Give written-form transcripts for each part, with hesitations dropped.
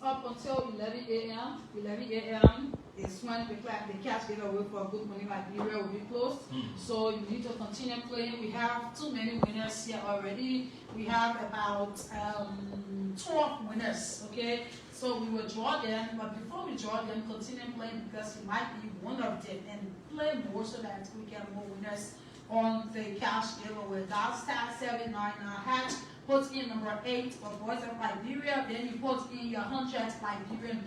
up until 11 a.m. 11 a.m. is when the cash giveaway for Good Morning Liberia will be closed. So you need to continue playing. We have too many winners here already. We have about 12 winners, okay? So we will draw them, but before we draw them, continue playing because you might be one of them and play more so that we get more winners on the cash giveaway. Dial *799# put in number 8 for Voice of Liberia, then you put in your $100 Liberian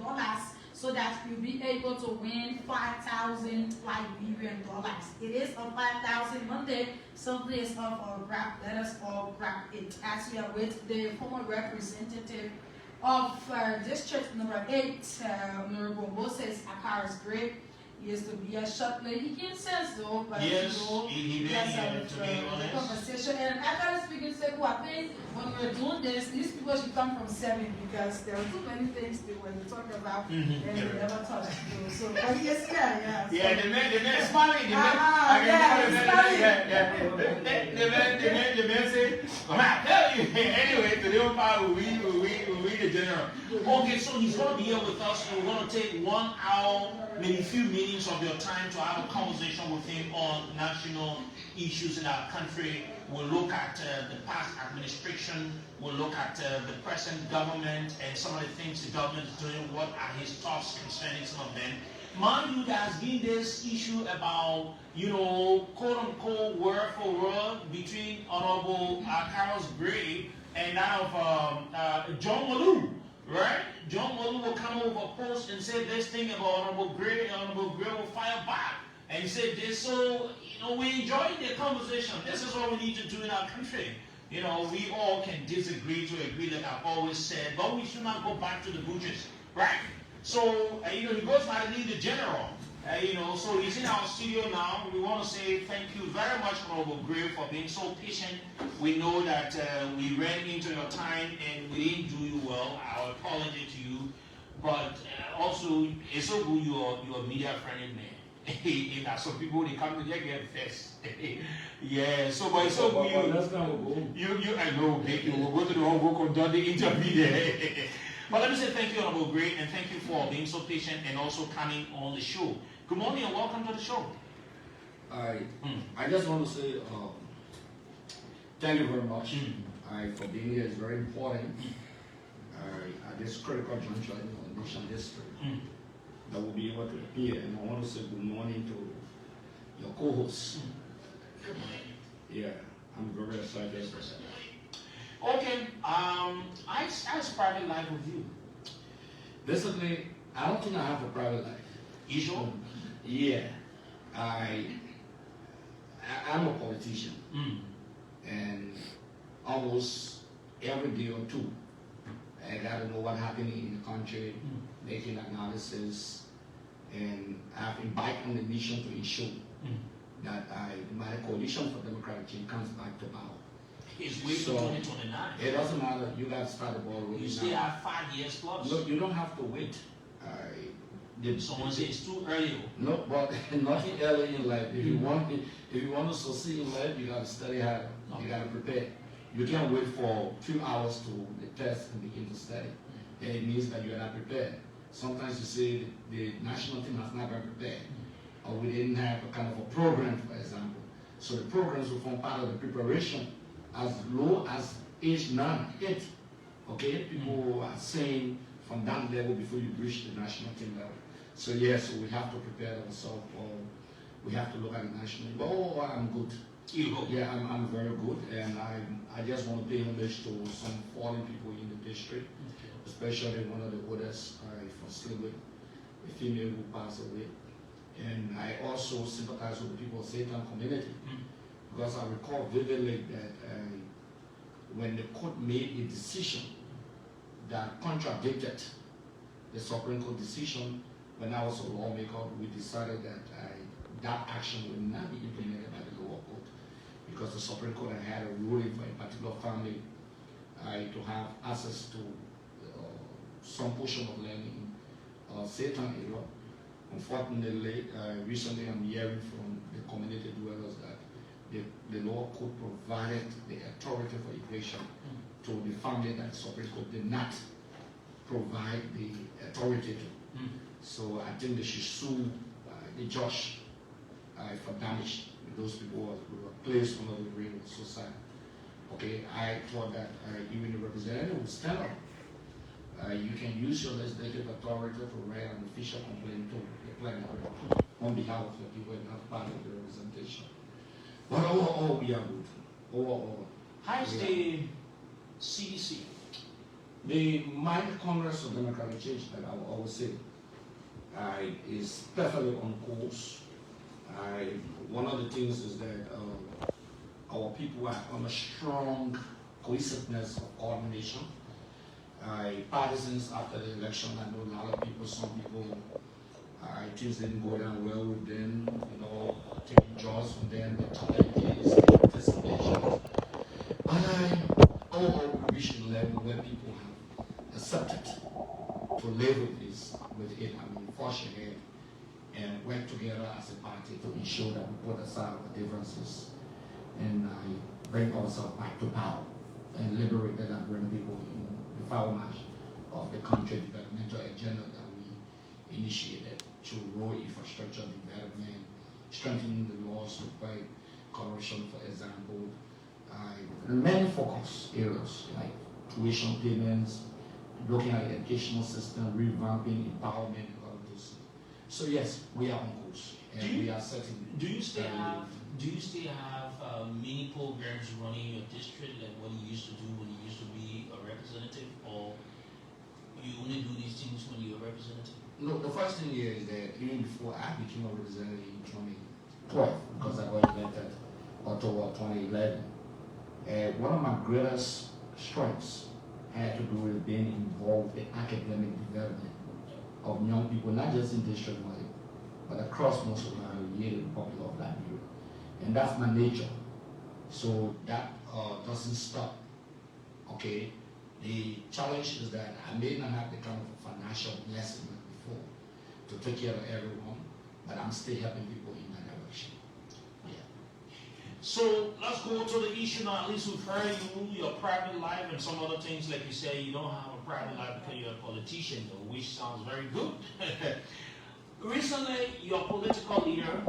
so that you'll be able to win 5,000 Liberian dollars. It is a 5,000 Monday, something is up for grab. Let us all grab it. As we are with the former representative of district number 8, Honorable Moses Acarous Gray. He used to be a shop lady. He can sense though, but yes, you know, he the conversation. And I gotta speak and say, I think when we're doing this, these people should come from 7 because there are too many things to when we talk about and we never touch. So, but yes, yeah. Yeah, the man smiling. The man said, "Come on, tell you." Anyway, the little part we the general. Okay, so he's gonna be here with us. We're gonna take 1 hour, maybe a few minutes of your time to have a conversation with him on national issues in our country. We'll look at the past administration. We'll look at the present government and some of the things the government is doing. What are his thoughts concerning some of them? Mind you, there's been this issue about, quote-unquote, word for word between Honorable Acarous Gray and that of John Malou, right? John Malou will come over a post and say this thing about Honorable Gray, and Honorable Gray will fire back and say this. So, we enjoy the conversation. This is what we need to do in our country. We all can disagree to agree, like I've always said, but we should not go back to the bushes, right? So, he goes by the lead general, so he's in our studio now. We want to say thank you very much, Honorable Gray, for being so patient. We know that we ran into your time and we didn't do you well. Our apology to you. But also, it's so good you're a media-friendly man. Some people, they come to get first. Yeah, so but it's so good I know, we'll go to the home, we'll conduct the interview there. But let me say thank you, Honorable Gray, and thank you for being so patient and also coming on the show. Good morning and welcome to the show. I just want to say thank you very much for being here. It's very important at this critical juncture in our nation district that will be able to appear. And I want to say good morning to your co-hosts. Yeah, I'm very excited. Okay, how's private life with you? Basically, I don't think I have a private life. You sure? Yeah, I'm a politician, and almost every day or two, I gotta know what's happening in the country, making analysis, and I've embarked on the mission to ensure that my coalition for democratic change comes back to power. It's way to 2029. It doesn't matter. You got to start the ball rolling. You still have 5 years plus. Look, you don't have to wait. Someone says it's too early. No, but nothing early in life. If you want to succeed in life, you got to study hard. You got to prepare. You can't wait for a few hours to the test and begin to study. And it means that you are not prepared. Sometimes you say the national team has not been prepared, or we didn't have a kind of a program, for example. So the programs will form part of the preparation. As low as age 9, 8, okay? People are saying from that level before you reach the national team level. So yes, we have to prepare ourselves, or we have to look at the national. But I'm good. You go. Yeah, I'm very good, and I just want to pay homage to some fallen people in the district, especially one of the oldest from slavery, a female who passed away. And I also sympathize with the people of the Satan community. Because I recall vividly that when the court made a decision that contradicted the Supreme Court decision, when I was a lawmaker, we decided that that action would not be implemented by the lower court because the Supreme Court had a ruling for a particular family to have access to some portion of land in Satan area. Unfortunately, recently I'm hearing from the community dwellers that the lower court provided the authority for equation to the family that the Supreme Court did not provide the authority to. So I think they should sue the judge for damage. Those people who were placed under the ring of society. Okay, I thought that even the representative would stand up. You can use your legislative authority to write an official complaint to the planning board on behalf of the people not part of the representation. But overall, we are good. Overall. How is the CDC? The Mind Congress of Democratic Change, that I will always say, is perfectly on course. One of the things is that our people are on a strong cohesiveness of coordination. Partisans after the election, I know a lot of people, some people, things didn't go down well with them, taking jobs from them, the challenges, the participation. But overall, we reach a level where people have accepted to live with it, forge ahead and work together as a party to ensure that we put aside our differences and bring ourselves back to power and liberate and bring people in the power match of the country developmental agenda that we initiated through road infrastructure development, strengthening the laws to fight corruption, for example, many focus areas like tuition payments, looking at the educational system, revamping empowerment, and all of those things. So yes, we are on course, and we are setting. Do you still have many programs running in your district like what you used to do when you used to be a representative, or you only do these things when you're a representative? No, the first thing here is that even before I became a representative in 2012, because I got elected October 2011, one of my greatest strengths had to do with being involved in academic development of young people, not just in District 1, but across most of the Republic of Liberia. And that's my nature. So that doesn't stop. Okay? The challenge is that I may not have the kind of financial blessing before to take care of everyone, but I'm still helping people in that direction. Yeah. So let's go to the issue now. At least we've heard your private life and some other things. Like you say, you don't have a private life because you're a politician, though, which sounds very good. Recently, your political leader,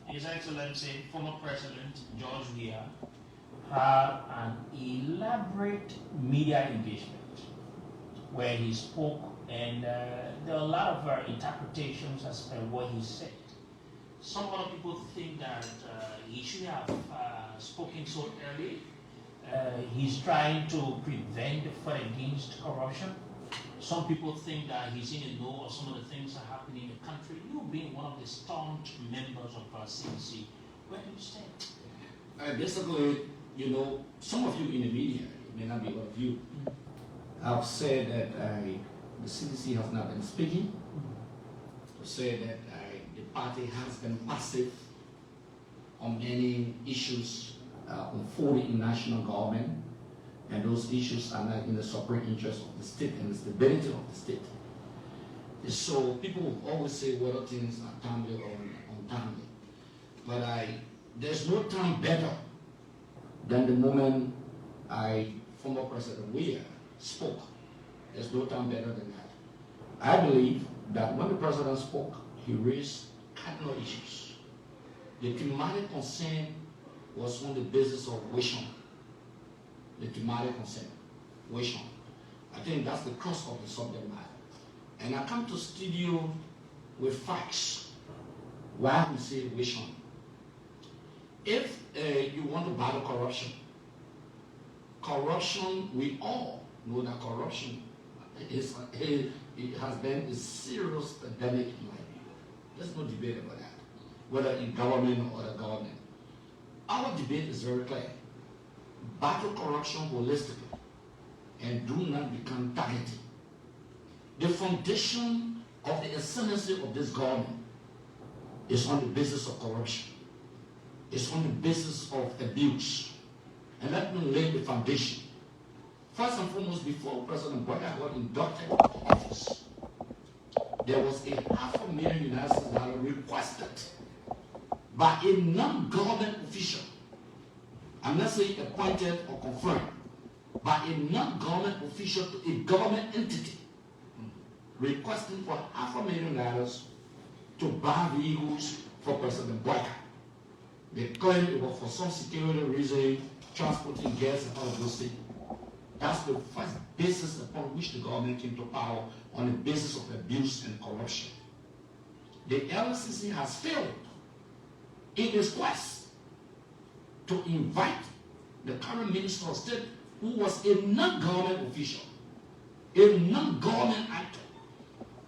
His Excellency, former President George Weah, had an elaborate media engagement where he spoke, and there are a lot of interpretations as to what he said. Some other people think that he should have spoken so early. He's trying to prevent the fight against corruption. Some people think that he's in the know of some of the things that are happening in the country. You being one of the staunch members of our CDC, where do you stand? Basically, some of you in the media, it may not be all of you, have said that the CDC has not been speaking, to say that the party has been passive on many issues unfolding in national government, and those issues are not in the supreme interest of the state and the stability of the state. So people will always say whether things are timely or untimely. But there's no time better than the moment former President Weah spoke. There's no time better than that. I believe that when the president spoke, he raised cardinal issues. The thematic concern was on the basis of vision. The thematic concern, vision. I think that's the crux of the subject matter. And I come to studio with facts. Why we say vision? If you want to battle corruption, we all know that corruption it has been a serious epidemic in Liberia. There's no debate about that, whether in government or other government. Our debate is very clear. Battle corruption holistically and do not become targeted. The foundation of the ascendancy of this government is on the basis of corruption. It's on the basis of abuse. And let me lay the foundation. First and foremost, before President Boya got inducted into office, there was a $500,000 United States requested by a non-government official. I'm not saying appointed or confirmed, by a non-government official to a government entity requesting for $500,000 to buy vehicles for President Boyka. They claim it was for some security reason, transporting gas and all of those things. That's the first basis upon which the government came to power, on the basis of abuse and corruption. The LCC has failed in its quest to invite the current Minister of State, who was a non-government official, a non-government actor,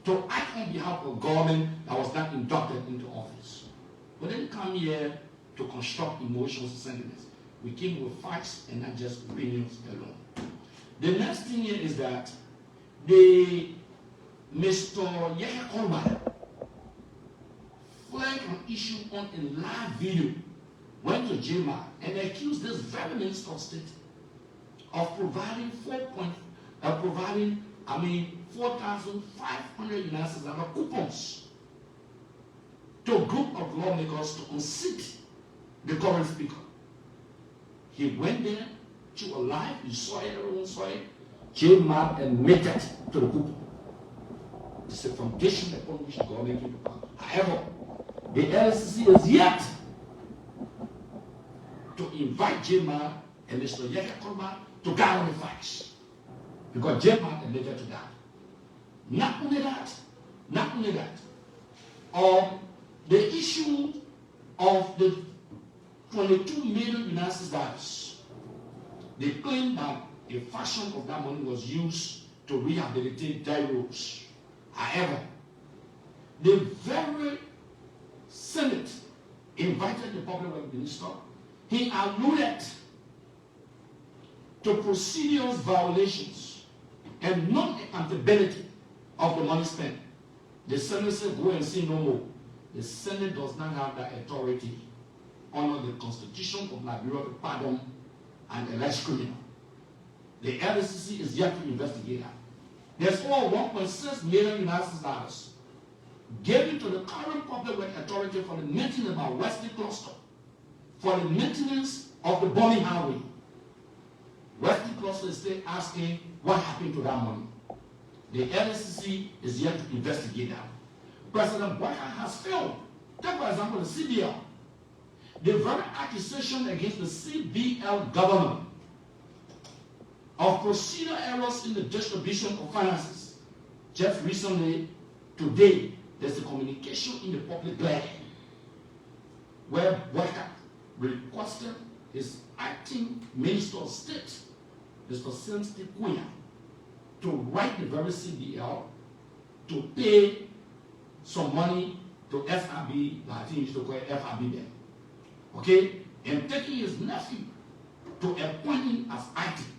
to act on behalf of government that was not inducted into office. We didn't come here to construct emotions and sentiments. We came with facts and not just opinions alone. The next thing here is that the Mr. Yahya Korba flagged an issue on a live video, went to JMA and accused this very Minister of State of providing 4,500 US$ coupons to a group of lawmakers to unseat the current speaker. He went there to a live, you saw it, everyone saw it, JMA admitted to the coupon. It's a foundation upon which the government came to power. However, the LCC is yet to invite JMA and Mr. Yahya Korba to gather the facts, because JMA admitted to that. Not only that, the issue of the $22 million US$, they claim that a fraction of that money was used to rehabilitate die roads. However, the very Senate invited the public works minister. He alluded to procedures violations and non-accountability of the money spent. The Senate said, go and see no more. The Senate does not have that authority under the Constitution of Liberia to pardon an alleged criminal. The LCC is yet to investigate that. There's over $1.6 million US given to the current public works authority for the maintenance of our Western cluster, for the maintenance of the bombing highway. Western cluster is still asking what happened to that money. The LCC is yet to investigate that. President Boyka has failed. Take for example the CBL. The very accusation against the CBL government of procedural errors in the distribution of finances. Just recently, today, there's a communication in the public glare where Boyka requested his acting Minister of State, Mr. Sims Tikuya, to write the very CBL to pay some money to FRB, I think he used to call it FRB then. Okay? And taking his nephew to appoint him as acting.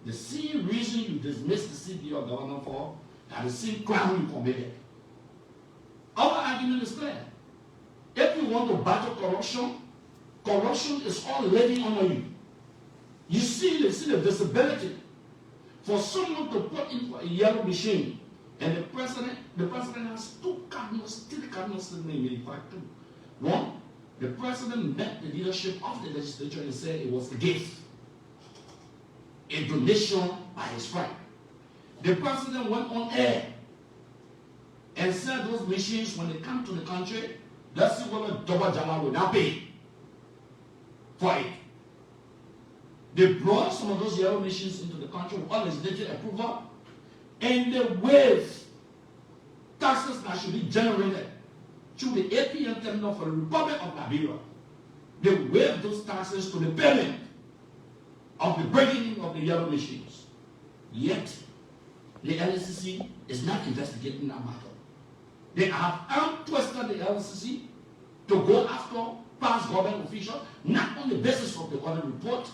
The same reason you dismiss the CBL governor for, that the same crime you committed. Our argument is clear. If you want to battle corruption, corruption is all laid on you. You see the visibility for someone to put in for a yellow machine, and the president has three cardinals in the fact too. One, the president met the leadership of the legislature and said it was a gift, a donation by his friend. The president went on air and said those machines, when they come to the country, let's see what Double Jama will not pay for it. They brought some of those yellow machines into the country with all legislative approval, and they waived taxes that should be generated through the APM terminal for the Republic of Liberia. They waived those taxes to the payment of the breaking in of the yellow machines. Yet, the LCC is not investigating that matter. They have twisted the LCC to go after past government officials, not on the basis of the audit report,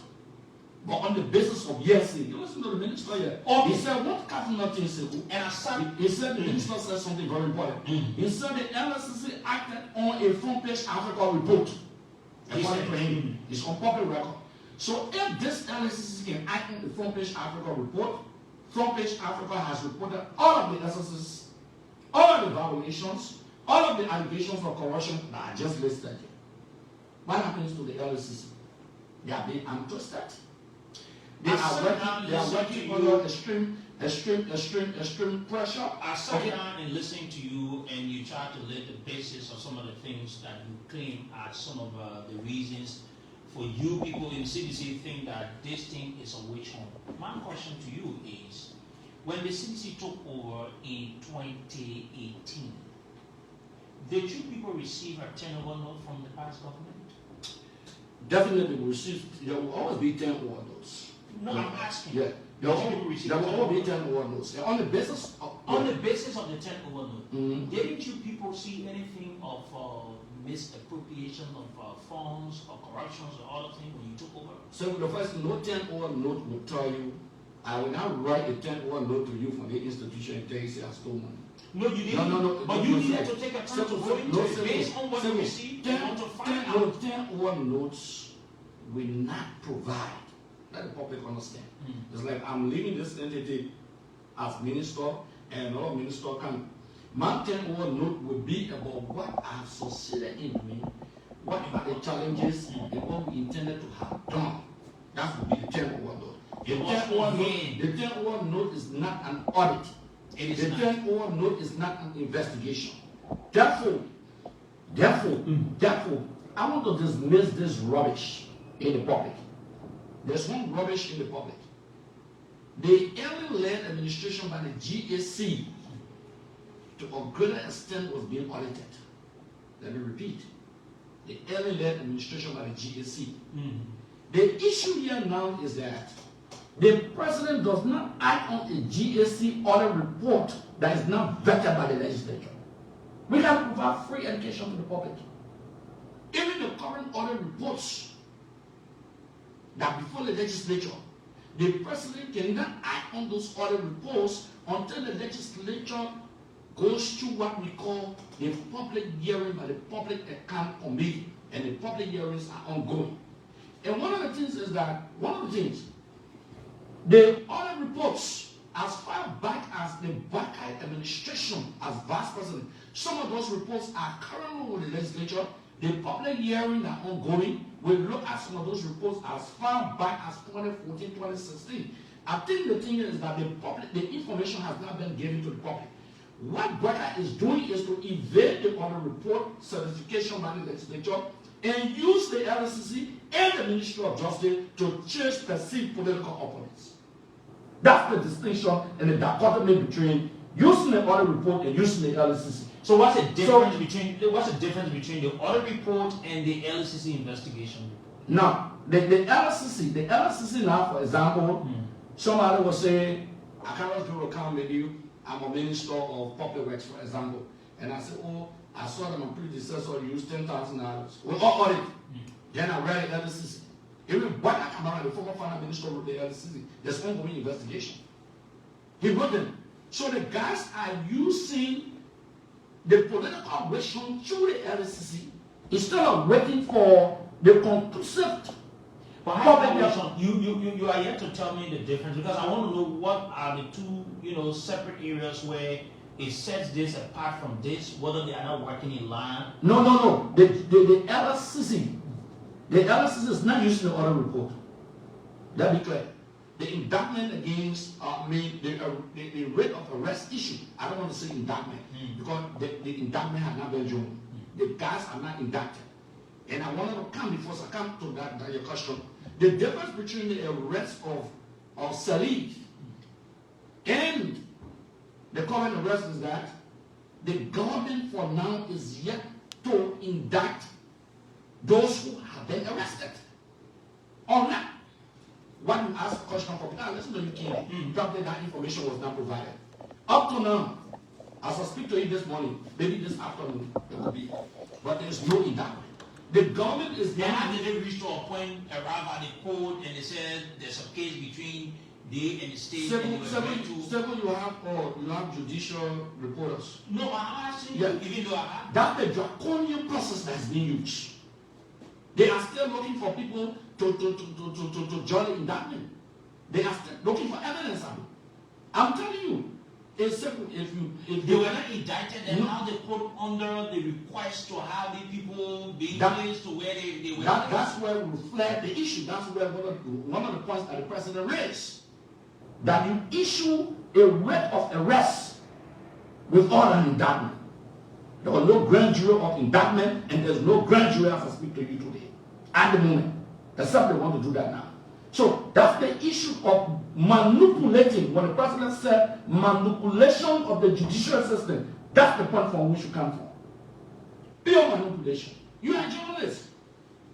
but on the basis of hearsay. You listen to the minister here. He said, what Captain Nothing said? And he said, the minister said something very important. He said the LCC acted on a front page Africa report. According to him, it's on public record. So if this LCC can act on the front page Africa report, front page Africa has reported all of the SSS, all of the violations, all of the allegations of corruption that I just listed here. What happens to the LCC? They are being untwisted. They are working under extreme pressure. I sat down and listened to you, and you tried to lay the basis of some of the things that you claim are some of the reasons for you people in CDC think that this thing is a witch hunt. My question to you is, when the CDC took over in 2018, did you people receive a turnover note from the past government? Definitely receive. There will always be 10 notes. No, I'm asking. Yeah. There will always be 10 notes. On the basis of the 10 over note, didn't you people see anything of misappropriation of funds or corruptions or other things when you took over? So the first no 10 over note will tell you, I will not write a 10 over note to you from the institution and tell you I stole money. No, you didn't. No. But you needed to take a time to go into it based on what you received. 10 over notes will not provide. Let the public understand. It's like I'm leaving this entity as minister, and another minister can. My 10 over note will be about what I have succeeded in doing, what are the challenges, and what we intended to have done. That would be the 10 over note. The 10 over note is not an audit. The 10 over note is not an investigation. Therefore, I want to dismiss this rubbish in the public. There's one rubbish in the public. The alien-led administration by the GAC to a greater extent was being audited. Let me repeat. The alien-led administration by the GAC. The issue here now is that the president does not act on a GAC audit report that is not vetted by the legislature. We can provide free education to the public. Even the current audit reports that before the legislature, the president cannot act on those audit reports until the legislature goes through what we call the public hearing by the Public Account Committee, and the public hearings are ongoing. And one of the things is that, the audit reports, as far back as the Buckeye administration as vice president, some of those reports are currently with the legislature. The public hearings are ongoing. We look at some of those reports as far back as 2014, 2016. I think the thing is that the information has not been given to the public. What Buckeye is doing is to evade the audit report certification by the legislature and use the LSCC and the Ministry of Justice to chase perceived political opponents. That's the distinction and the dichotomy between using the audit report and using the LSCC. So what's the difference between the audit report and the LSCC investigation report? Now, the LSCC now, for example, somebody will say, Acarous will come with you. I'm a minister of public works, for example, and I say, oh, I saw that my predecessor used $10,000. We all audit. Then I read the LSCC. Even Bwana Kamara, the former finance minister, wrote the LSCC. There's ongoing investigation. He wrote them. So the guys are using the political operation through the LSCC instead of waiting for the conclusive. But how you are yet to tell me the difference, because I want to know what are the two separate areas where it sets this apart from this, whether they are not working in line. No. The LSCC. The LSCC is not using the audit report. That be clear. The indictment against the rate of arrest issue. I don't want to say indictment because the indictment has not been joined. The guys are not indicted. And I wanted to come before I come to that your question. The difference between the arrest of Salih and the current arrest is that the government for now is yet to indict those who have been arrested. Or not. When you ask a question for people, listen to you clearly. Probably that information was not provided. Up to now, as I speak to you this morning, maybe this afternoon, it will be. But there is no indictment. The government is now. How did they reach to a point arrive at the court and they said there's a case between they and the state? Several you have judicial reporters. No, I'm asking you, even though I have. That's the draconian process that's being used. They are still looking for people to join the indictment. They are still looking for evidence. I'm telling you, It's simple. If they were not indicted, and now they put under the request to have the people being placed to where they were. That's where we flagged the issue. That's where one of the points that the president raised. That you issue a writ of arrest without an indictment. There was no grand jury of indictment, and there's no grand jury as I speak to you today, at the moment. Except they want to do that now. So that's the issue of manipulating. When the president said manipulation of the judicial system, that's the point from which you come from. Pure manipulation. You are a journalist.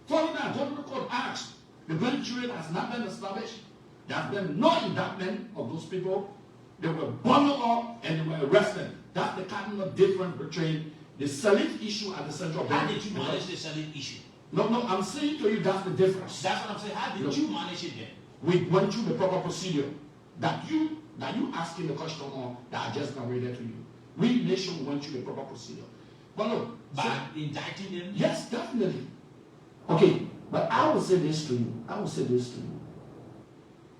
Follow that. Go to the court, ask. The grand jury has not been established. There has been no indictment of those people. They were bundled up and they were arrested. That's the cardinal difference between the Salif issue and the central bank. How did you manage the Salif issue? No, I'm saying to you that's the difference. That's what I'm saying. How did you manage it then? We went through the proper procedure that you asking the question on that I just narrated to you. We nation went through the proper procedure. But look, by indicting them? Yes, definitely. Okay, but I will say this to you.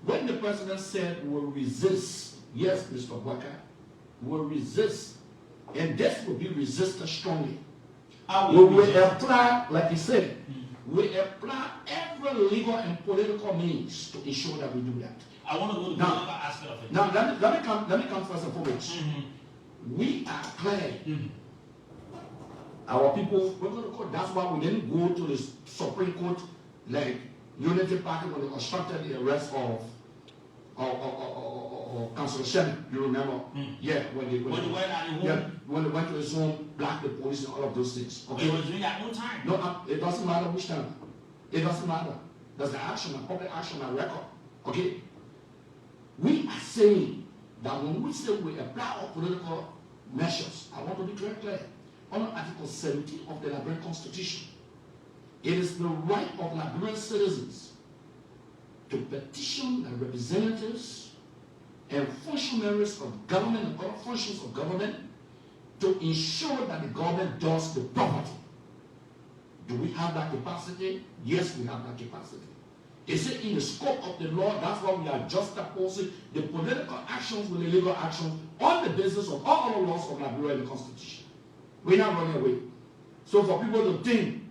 When the president said we'll resist, yes, Mr. Walker, we'll resist, and this will be resisted strongly. We will apply, like he said, we apply every legal and political means to ensure that we do that. I want to go to the other aspect of it. Now, let me come first and foremost. We are clear. Our people, we're going to court. That's why we didn't go to the Supreme Court like Unity Party when they obstructed the arrest of Councillor Shelly. You remember? Yeah, when they went to his home, black the police and all of those things. Okay. It was doing that one time. No, it doesn't matter which time. It doesn't matter. There's the action, a public action, a record. Okay. We are saying that when we say we apply our political measures, I want to be very clear. Under Article 17 of the Liberian Constitution, it is the right of Liberian citizens to petition the representatives and functionaries of government and other functions of government to ensure that the government does the property. Do we have that capacity? Yes, we have that capacity. Is it in the scope of the law? That's why we are juxtaposing the political actions with the legal actions on the basis of all other laws of Liberia and the Constitution. We're not running away. So for people to think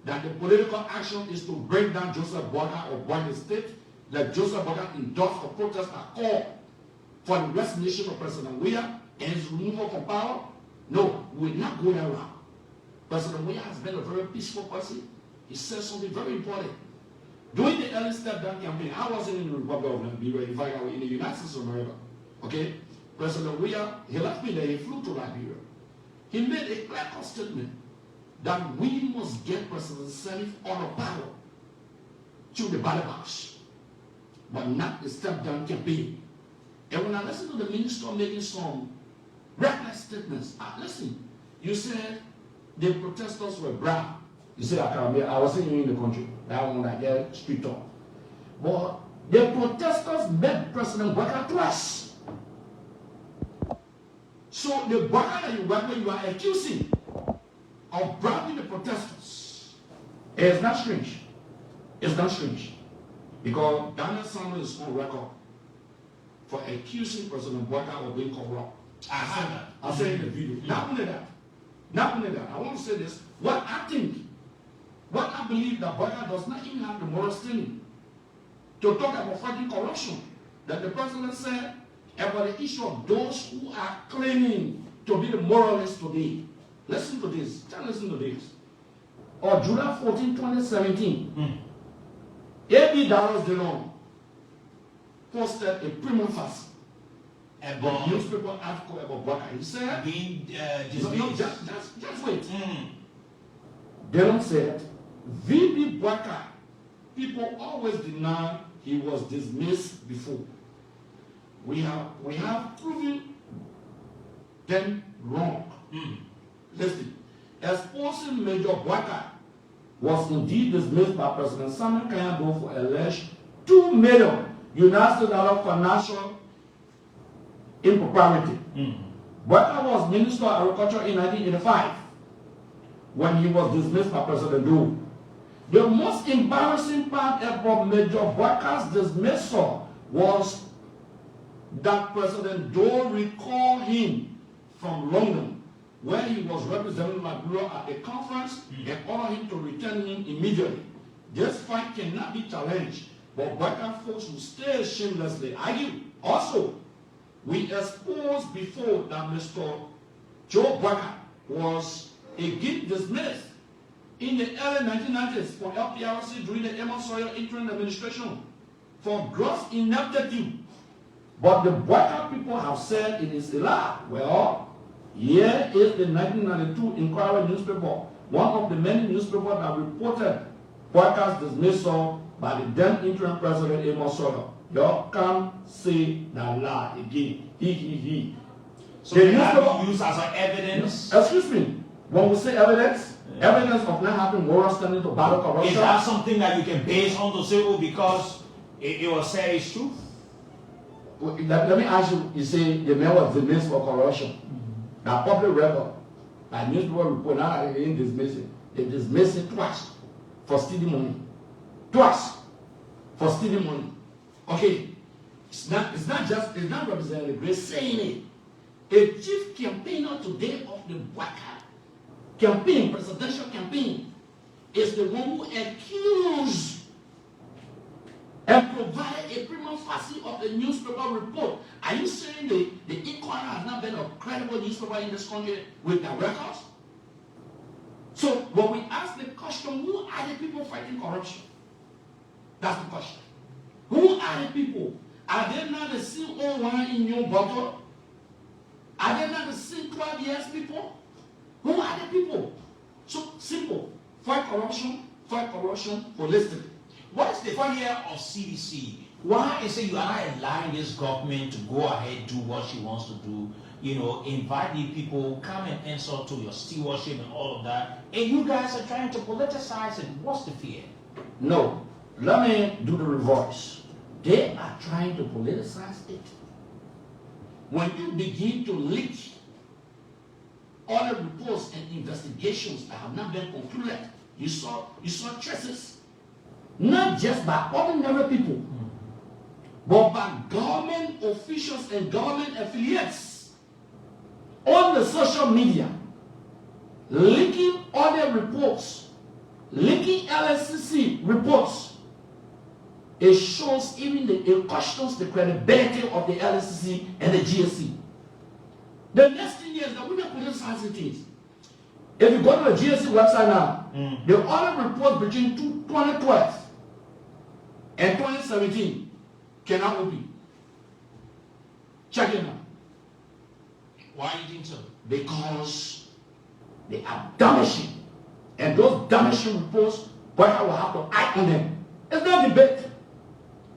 that the political action is to bring down Joseph Boakai or burn the state, that Joseph Boakai endorsed a protest at call for the resignation of President Weah and his removal from power, no, we're not going around. President Weah has been a very peaceful person. He said something very important. During the early step-down campaign, I wasn't in the Republic of Liberia, in fact, I was in the United States of America. Okay? President Weah, he left me there, he flew to Liberia. He made a clear statement that we must get President Salif out of power through the ballot box, but not the step-down campaign. And when I listened to the minister making some reckless statements, listen, you said the protesters were brown. You said, I was saying you in the country. That one I get street talk. But the protesters met President Boakai twice. So the Boakai that you are accusing of bribing the protesters is not strange. It's not strange. Because Daniel Samuel is on record for accusing President Boakai of being corrupt. I said in the video. Not only that. I want to say this. What I believe that Boakai does not even have the moral standing to talk about fighting corruption. That the president said about the issue of those who are claiming to be the moralists today. Listen to this. Just listen to this. On July 14, 2017, A.B. Dallas Delon posted a prima facie about newspaper article about Boakai. He said, just wait. Delon said, V.B. Boakai, people always deny he was dismissed before. We have proven them wrong. Listen, exposing Major Boakai was indeed dismissed by President Samuel Kayabo for alleged $2 million United States dollar financial impropriety. Boakai was Minister of Agriculture in 1985 when he was dismissed by President Doe. The most embarrassing part about Major Boakai's dismissal was that President Doe recalled him from London, where he was representing Liberia at a conference, and ordered him to return him immediately. This fact cannot be challenged, but Boyka folks will still shamelessly argue. Also, we exposed before that Mr. Joe Boyka was again dismissed in the early 1990s for LPRC during the Amos Sawyer interim administration for gross ineptitude. But the Boyka people have said it is a lie. Well, here is the 1992 Inquirer newspaper, one of the many newspapers that reported Boyka's dismissal by the then interim president Amos Sawyer. You can't say that lie again. He. So they have been used as an evidence? Excuse me. When we say evidence, evidence of not having warrants standing to battle corruption. Is that something that you can base on to say, oh, because it was said it's true? Let me ask you, you say the man was dismissed for corruption. Now, public record, by newspaper report, now they didn't dismiss it. They dismissed it twice for stealing money. Twice for stealing money. Okay, it's not representing the grace saying it. A chief campaigner today of the Boyka campaign, presidential campaign, is the one who accused and provided a prima facie of the newspaper report. Are you saying the Inquirer has not been a credible newspaper in this country with their records? So when we ask the question, who are the people fighting corruption? That's the question. Who are the people? Are they not the CO1 in your bottle? Are they not the C12 years people? Who are the people? So simple. Fight corruption holistically. What is the fear of CDC? Why is it you are not allowing this government to go ahead do what she wants to do? You know, invite the people, come and answer to your stewardship and all of that. And you guys are trying to politicize it. What's the fear? No. Let me do the reverse. They are trying to politicize it. When you begin to leak all the reports and investigations that have not been concluded, you saw traces, not just by ordinary people, but by government officials and government affiliates on the social media, leaking all their reports, leaking LSCC reports. It shows it questions the credibility of the LSCC and the GSC. The next thing is that we don't politicize it is. If you go to the GSC website now, the audit report between 2012 and 2017 cannot open. Check it out. Why do you think so? Because they are damaging. And those damaging reports, Boyka will have to act on them. It's not a debate.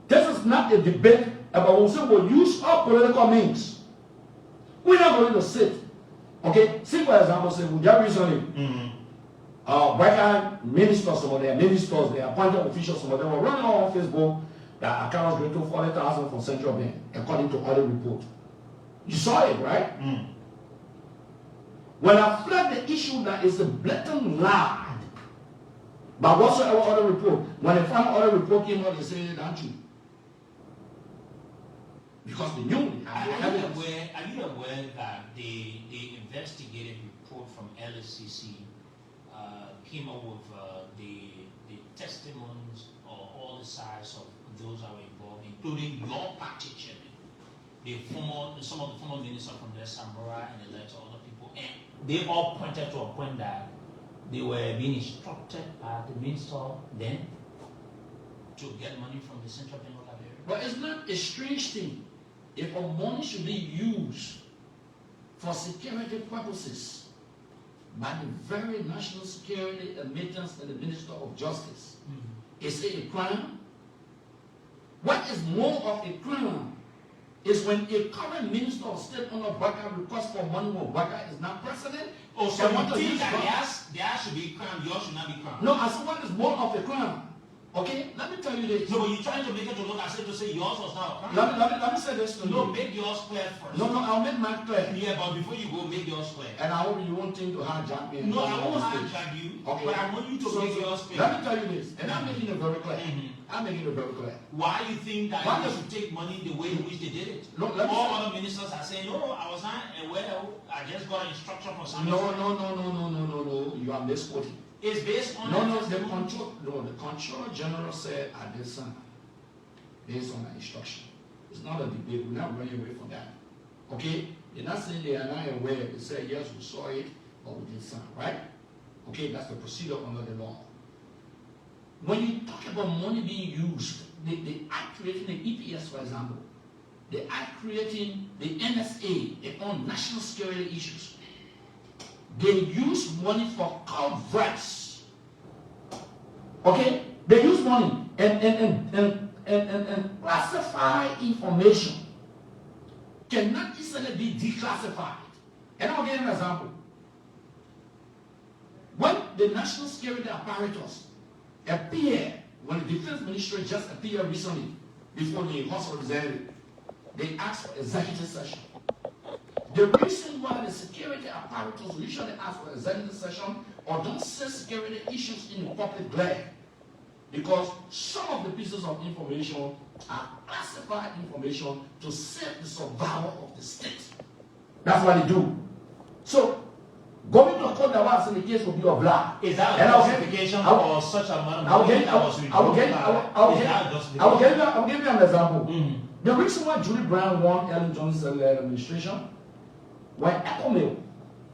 This is not a debate about when we say we'll use our political means. We're not going to sit. Okay? See, for example, say, we just recently, Boyka ministers, some of their ministers, their appointed officials, some of them were running on Facebook that Acarous returned 40,000 from Central Bank, according to audit report. You saw it, right? When I flag the issue that is a blatant lie, but whatsoever other report, when the final other report came out, they said it ain't true. Because they knew it. Are you aware that the investigative report from LSCC came up with the testimonies of all the sides of those that were involved, including your party chairman, some of the former ministers from the Samora and the letter other people, and they all pointed to a point that they were being instructed by the minister then to get money from the Central Bank of Liberia. But it's not a strange thing if our money should be used for security purposes by the very national security admittance and the Minister of Justice. Is it a crime? What is more of a crime is when a current minister of state under Boyka requests for money when Boyka is not president. Oh, so you think that there should be crime, yours should not be crime? No, I said what is more of a crime? Okay, let me tell you this. No, but you're trying to make it to look as if to say yours was not a crime. Let me say this to you. No, make yours clear first. No, I'll make mine clear. Yeah, but before you go, make yours clear. And I hope you won't think to hijack me. No, I won't hijack you. Okay. But I want you to make yours clear. Let me tell you this, and I'm making it very clear. I'm making it very clear. Why you think that you should take money the way in which they did it? No, all other ministers are saying, no, I was not aware. I just got an instruction from somebody. No. You are misquoting. It's based on the controller general said I did something based on the instruction. It's not a debate. We're not running away from that. Okay? They're not saying they are not aware. They say yes, we saw it, but we did something, right? Okay, that's the procedure under the law. When you talk about money being used, they are creating the EPS, for example. They are creating the NSA on national security issues. They use money for coverts. Okay? They use money and classify information. Cannot easily be declassified. And I'll give you an example. When the national security apparatus appeared, when the defense ministry just appeared recently before the House of Representatives, they asked for executive session. The reason why the security apparatus usually ask for executive session or don't say security issues in the public glare, because some of the pieces of information are classified information to save the survival of the state. That's what they do. So, going to court that was in the case will be of lie. Is that a justification for such a amount of money that was withdrawn? I will give you an example. The reason why Julie Brown won Ellen Johnson's administration, when Echo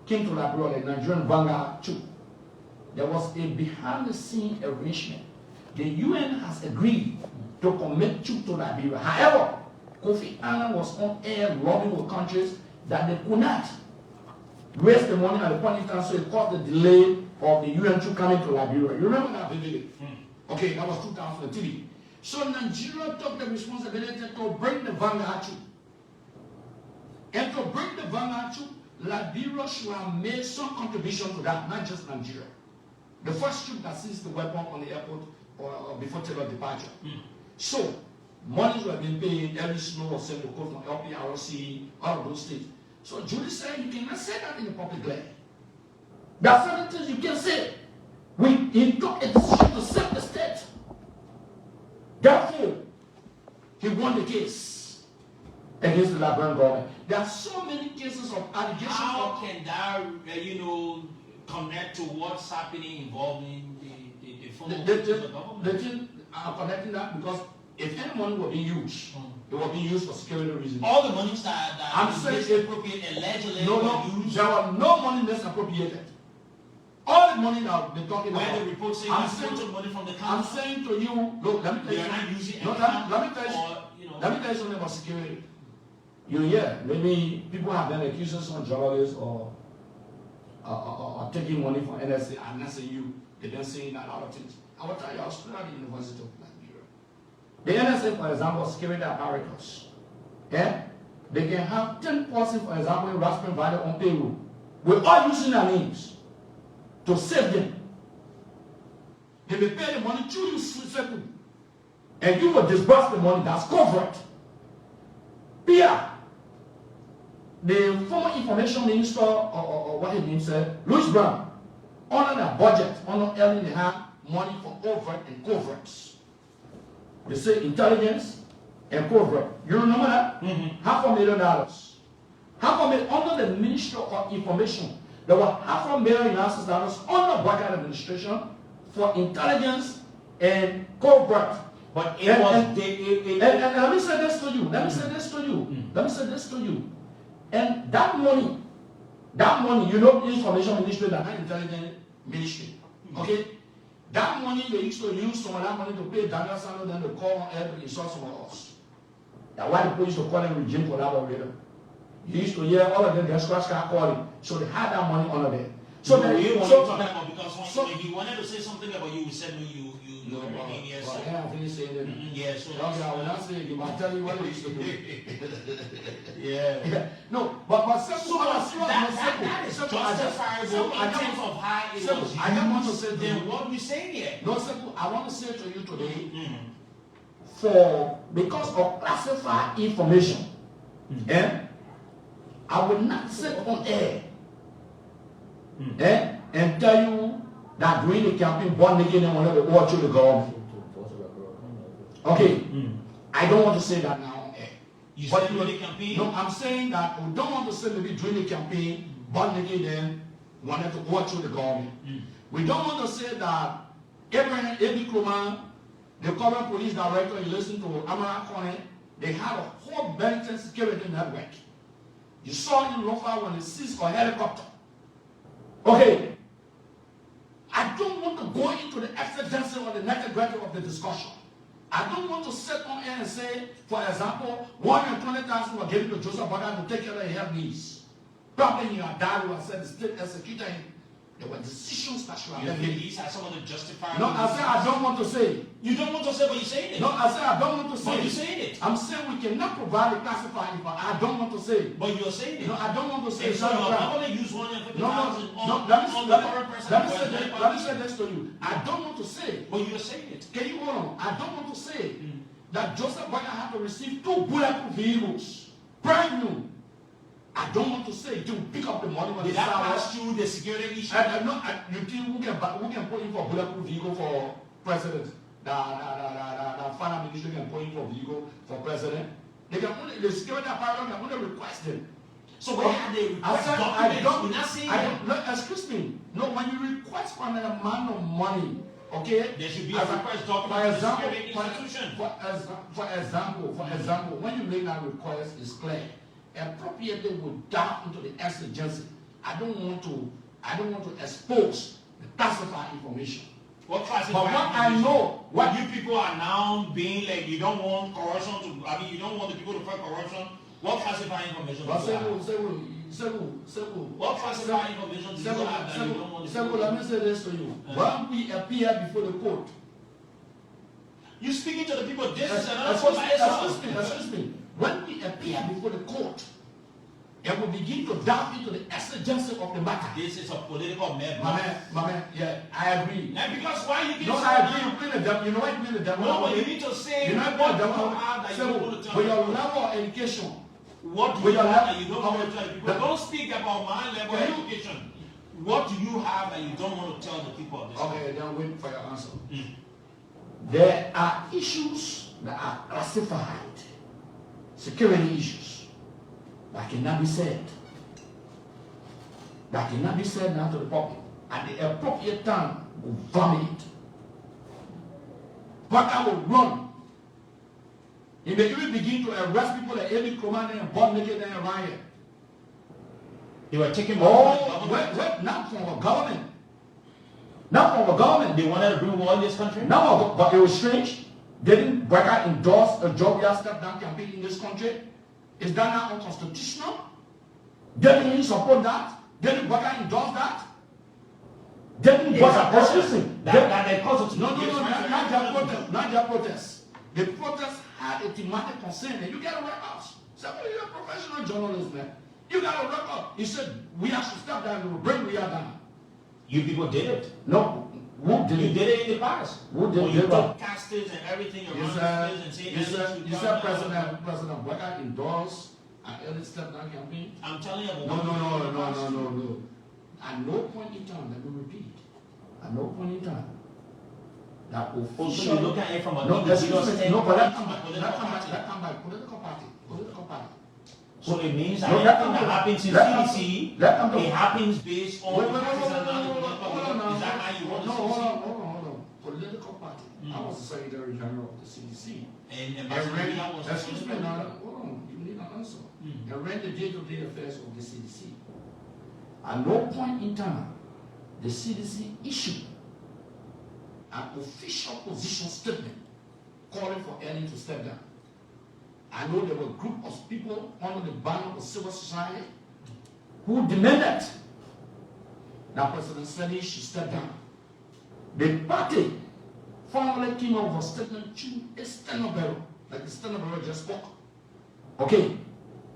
came to Liberia, the Nigerian Vanguard too, there was a behind-the-scene arrangement. The UN has agreed to commit troops to Liberia. However, Kofi Annan was on air lobbying with countries that they could not raise the money at the point in time, so it caused the delay of the UN troop coming to Liberia. You remember that vividly? Okay, that was 2003. So Nigeria took the responsibility to bring the Vanguard troop. And to bring the Vanguard troop, Liberia should have made some contribution to that, not just Nigeria. The first troop that seized the weapon on the airport or before Taylor departure. So, money would have been paid, every snow was sent to quote from LPRC, all of those states. So Julie said, you cannot say that in the public glare. There are certain things you can say. He took a decision to save the state. Therefore, he won the case against the Liberian government. There are so many cases of allegations. How can that, connect to what's happening involving the former government? The thing I'm connecting that because if any money were being used, it was being used for security reasons. All the monies that I'm saying appropriate allegedly were used. There was no money misappropriated. All the money that they're talking about. Where the report saying money from the country. I'm saying to you, look, let me tell you something. Let me tell you something about security. You hear, maybe people have been accusing some journalists or taking money from NSA. I'm not saying you. They've been saying a lot of things. I will tell you, I was at the University of Liberia. The NSA, for example, security apparatus. Yeah? They can have 10 persons, for example, in Raspberry Valley on payroll. We're all using their names to save them. They may pay the money to you, circle, and you will disburse the money that's covered. Pierre, the former information minister, or what his name said, Louis Brown, under the budget, under earning they have money for overt and coverts. They say intelligence and covert. You remember that? $500,000. Under the Ministry of Information, there were $500,000 under budget administration for intelligence and covert. But it was and let me say this to you. And that money, you know, information ministry, that intelligence ministry. Okay? That money they used to use some of that money to pay Daniel Sano, then they call on air to insult someone else. That's why the police used to call them regime collaborator. You used to hear all of them, they scratch car calling. So they had that money under there. So no, then, we want to talk about because when he wanted to say something about you, we said no, you no, yes. I can't finish saying that. Yeah, so Okay, I will not say it. I tell you what I used to do. yeah. No, but simple. That is justifiable in terms of how it was used. I just want to say to then you, what we saying here? no, simple. I want to say to you today, because of classified information, I will not sit on air and tell you that during the campaign, born again and whatever, watch you the government. Okay, I don't want to say that now on air. You said during the campaign? No, I'm saying that we don't want to say maybe during the campaign, born again then wanted to watch you the government. We don't want to say that Abraham Kroman, the current police director, you listen to Amara Kone, they had a whole military security network. You saw in Lofa when they seized a helicopter. Okay. I don't want to go into the exigency or the nitty-gritty of the discussion. I don't want to sit on air and say, for example, 120,000 were given to Joseph Bada to take care of your needs. Probably in your diary was said the state executor. There were decisions that should have been made. These are some of the justified. No, I said I don't want to say. You don't want to say, but you're saying it. No, I said I don't want to say. But you're saying it. I'm saying we cannot provide a classified info. I don't want to say. But you're saying it. No, I don't want to say. So you're not going to use 150,000 on the current person. Let me say this to you. I don't want to say. But you're saying it. Can you hold on? I don't want to say that Joseph Biden had to receive 2 bulletproof vehicles, brand new. I don't want to say to pick up the money. Did that pass through the security issue? You think who can put in for bulletproof vehicle for president? The finance ministry can put in for vehicle for president. They can only, the security apparatus can only request them. So when they request documents, excuse me. No, when you request for an amount of money, okay, there should be a request document for security institution. For example, when you make that request, it's clear. Appropriately will dive into the exigency. I don't want to expose the classified information. What classified but what information? I know, what you people are now being like, you don't want corruption to. You don't want the people to fight corruption. What classified information? What classified information do you have that you don't want? Let me say this to you. When we appear before the court, you speaking to the people. This is another excuse me. When we appear before the court, and we begin to dive into the exigency of the matter. This is a political matter. My man, yeah, I agree. And because why you get no, I agree. You play the devil. You know what you play the devil? No, but you need to say you know what you have that you don't want to tell with your people. level of education. What do you have that you don't want to tell people? Don't speak about my level of education. What do you have that you don't want to tell the people of this? Okay, then wait for your answer. There are issues that are classified, security issues, that cannot be said. That cannot be said now to the public. At the appropriate time, will vomit. Baka will run. He may even begin to arrest people like Eli Command and Bob Naked and Ryan. They were taking not from our government. Not from our government. They wanted to bring war in this country? No, but it was strange. Didn't Baka endorse a Jobia step-down campaign in this country? Is that not unconstitutional? Didn't he support that? Didn't Baka endorse that? Didn't Baka excuse me? Not their protest. The protest had a thematic concern, and you get a record. Somebody, you're a professional journalist, man. You got a record. He said, we have to step down and bring Ria down. You people did it. No. Who did you it? did it in the past. Who did it? You took casters and everything around this place and saying you said President Baka endorsed an early step-down campaign? I'm telling you about No. At no point in time, let me repeat. At no point in time. That official. So you look at it from a but that come back. Political party. So it means that everything that happens in CDC, it happens based on. Is that how you want the CDC? Hold on. Political party. I was the Secretary General of the CDC. And excuse me, now, hold on. You need an answer. I ran the day-to-day affairs of the CDC. At no point in time, the CDC issued an official position statement calling for Ellen to step down. I know there were a group of people under the banner of civil society who demanded Now President Sani should step down. The party formally came out with a statement to a stenographer, like the stenographer just spoke. Okay,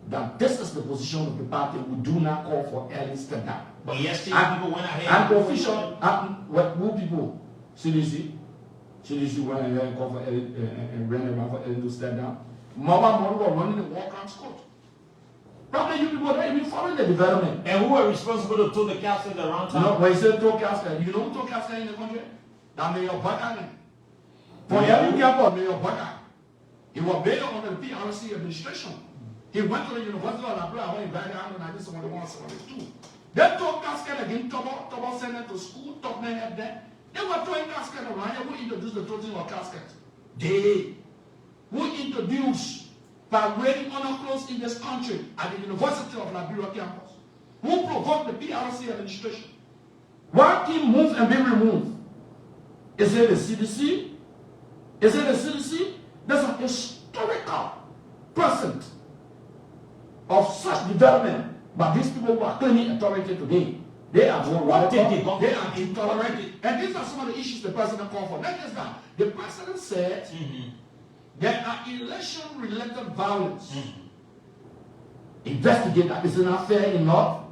that this is the position of the party. We do not call for early step down. But yesterday people went ahead. And official, who people? CDC went ahead and called for early and ran around for early to step down. Mama Moro were running the war crimes court. Probably you people don't even follow the development. And who are responsible to tow the casket around town? No, when you say tow casket, you know tow casket in the country? That may your baka. For every camp, may your baka. He was based on the PRC administration. He went to the University of Liberia when he died in 1971-72. They tow casket again, Tobo sent them to school, top men had them. They were throwing casket around here. Who introduced the toting of casket? They. Who introduced by wearing honor clothes in this country at the University of Liberia campus? Who provoked the PRC administration? One team move and be removed. Is it the CDC? Is it the CDC? There's an historical present of such development. But these people who are claiming authority today, they are more radical, they are intolerant. And these are some of the issues the president called for. Not just that. The president said there are election-related violence. Investigate that. Is it not fair enough?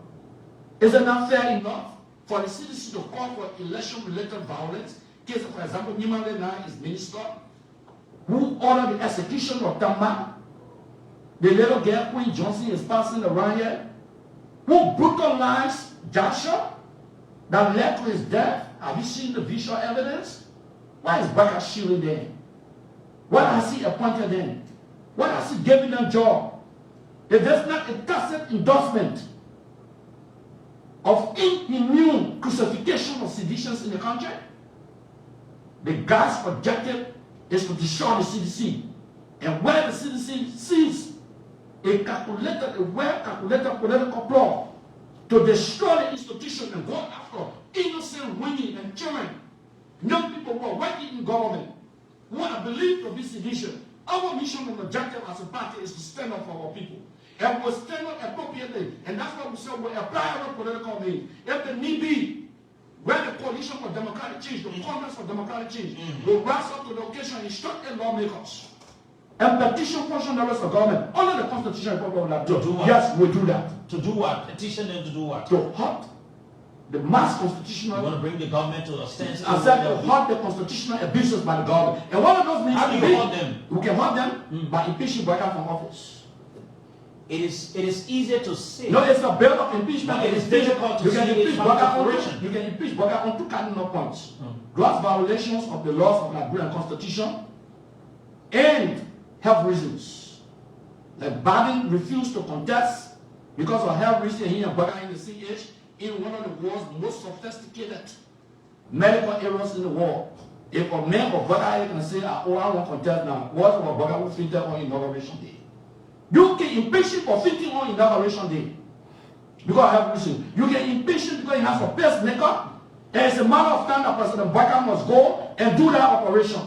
Is it not fair enough for the CDC to call for election-related violence? Case, for example, Nimale now is minister who ordered the execution of Tama. The little girl, Queen Johnson, is passing around here. Who brutalized Joshua that led to his death? Have you seen the visual evidence? Why is Baka shielding them? What has he appointed them? What has he given them job? If there's not a tacit endorsement of inhumane crucifixion of civilians in the country, the guy's objective is to destroy the CDC. And where the CDC sees a well-calculated political plot to destroy the institution and go after innocent women and children, young people who are working in government, who are believed to be sedition. Our mission and objective as a party is to stand up for our people. And we'll stand up appropriately. And that's what we say, we'll apply our political means. If the need be, where the coalition for democratic change, the Congress for democratic change, will rise up to the occasion and instruct the lawmakers and petition functionaries of government under the Constitution of Republic of Liberia. Yes, we do that. To do what? Petition them to do what? To halt the mass constitutional. You want to bring the government to a standstill? I said to halt the constitutional abuses by the government. And one of those means how do you halt them? We can halt them by impeaching Boyka from office. It is easier to say. No, it's a bill of impeachment. It is difficult to say. You can impeach Boyka on two cardinal points: gross violations of the laws of Liberian Constitution and health reasons. Like Biden refused to contest because of health reasons. He and Boyka in the CH in one of the world's most sophisticated medical areas in the world. If a man of Boyka can say, "Oh, I won't contest now," what will Boyka will fit on inauguration day? You can impeach him for thinking on inauguration day because I have reason. You can impeach him because he has a pacemaker. And it's a matter of time that President Boyka must go and do that operation.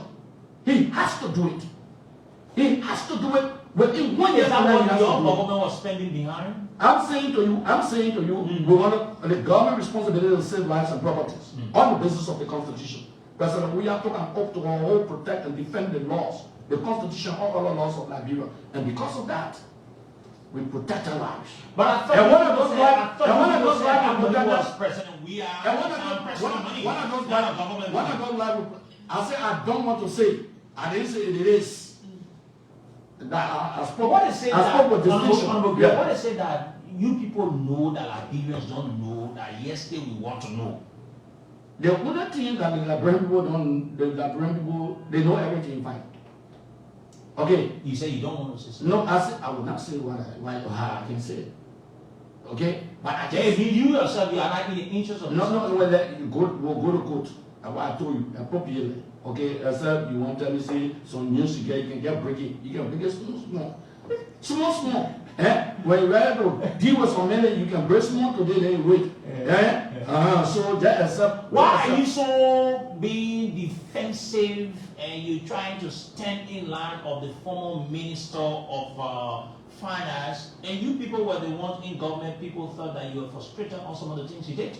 He has to do it. He has to do it within 1 year. Is that what your government was spending behind? I'm saying to you, we want the government responsibility to save lives and properties on the basis of the Constitution. President, we have to come up to our whole protect and defend the laws, the Constitution, all other laws of Liberia. And because of that, we protect our lives. But I thought one of those lives, President, we are I say I don't want to say. I didn't say it is. I spoke. What is it that? What is it that you people know that Liberians don't know that yesterday we want to know? The other thing that the Liberian people they know everything fine. Okay. You say you don't want to say something. No, I will not say what I can say. Okay? But I just you yourself, you are not in the interest of no, we'll go to court. I told you appropriately. Okay, I said you want to tell me say some news you can get breaking. You can break it small. When you have to deal with some money, you can break small today, then you wait. So that is why are you so being defensive and you trying to stand in line of the former Minister of Finance, and you people were the ones in government, people thought that you were frustrated on some of the things you did?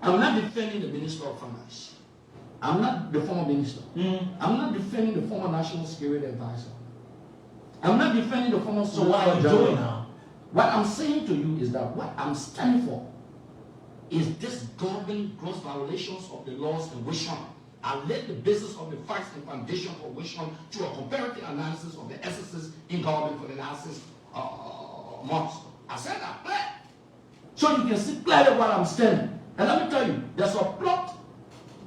I'm not defending the Minister of Finance. I'm not the former minister. I'm not defending the former National Security Advisor. I'm not defending the former. So what are you doing now? What I'm saying to you is that what I'm standing for is this government gross violations of the laws in which one I led the basis of the facts and foundation for which one to a comparative analysis of the excesses in government for the last 6 months. I said that clear. So you can see clearly what I'm standing. And let me tell you, there's a plot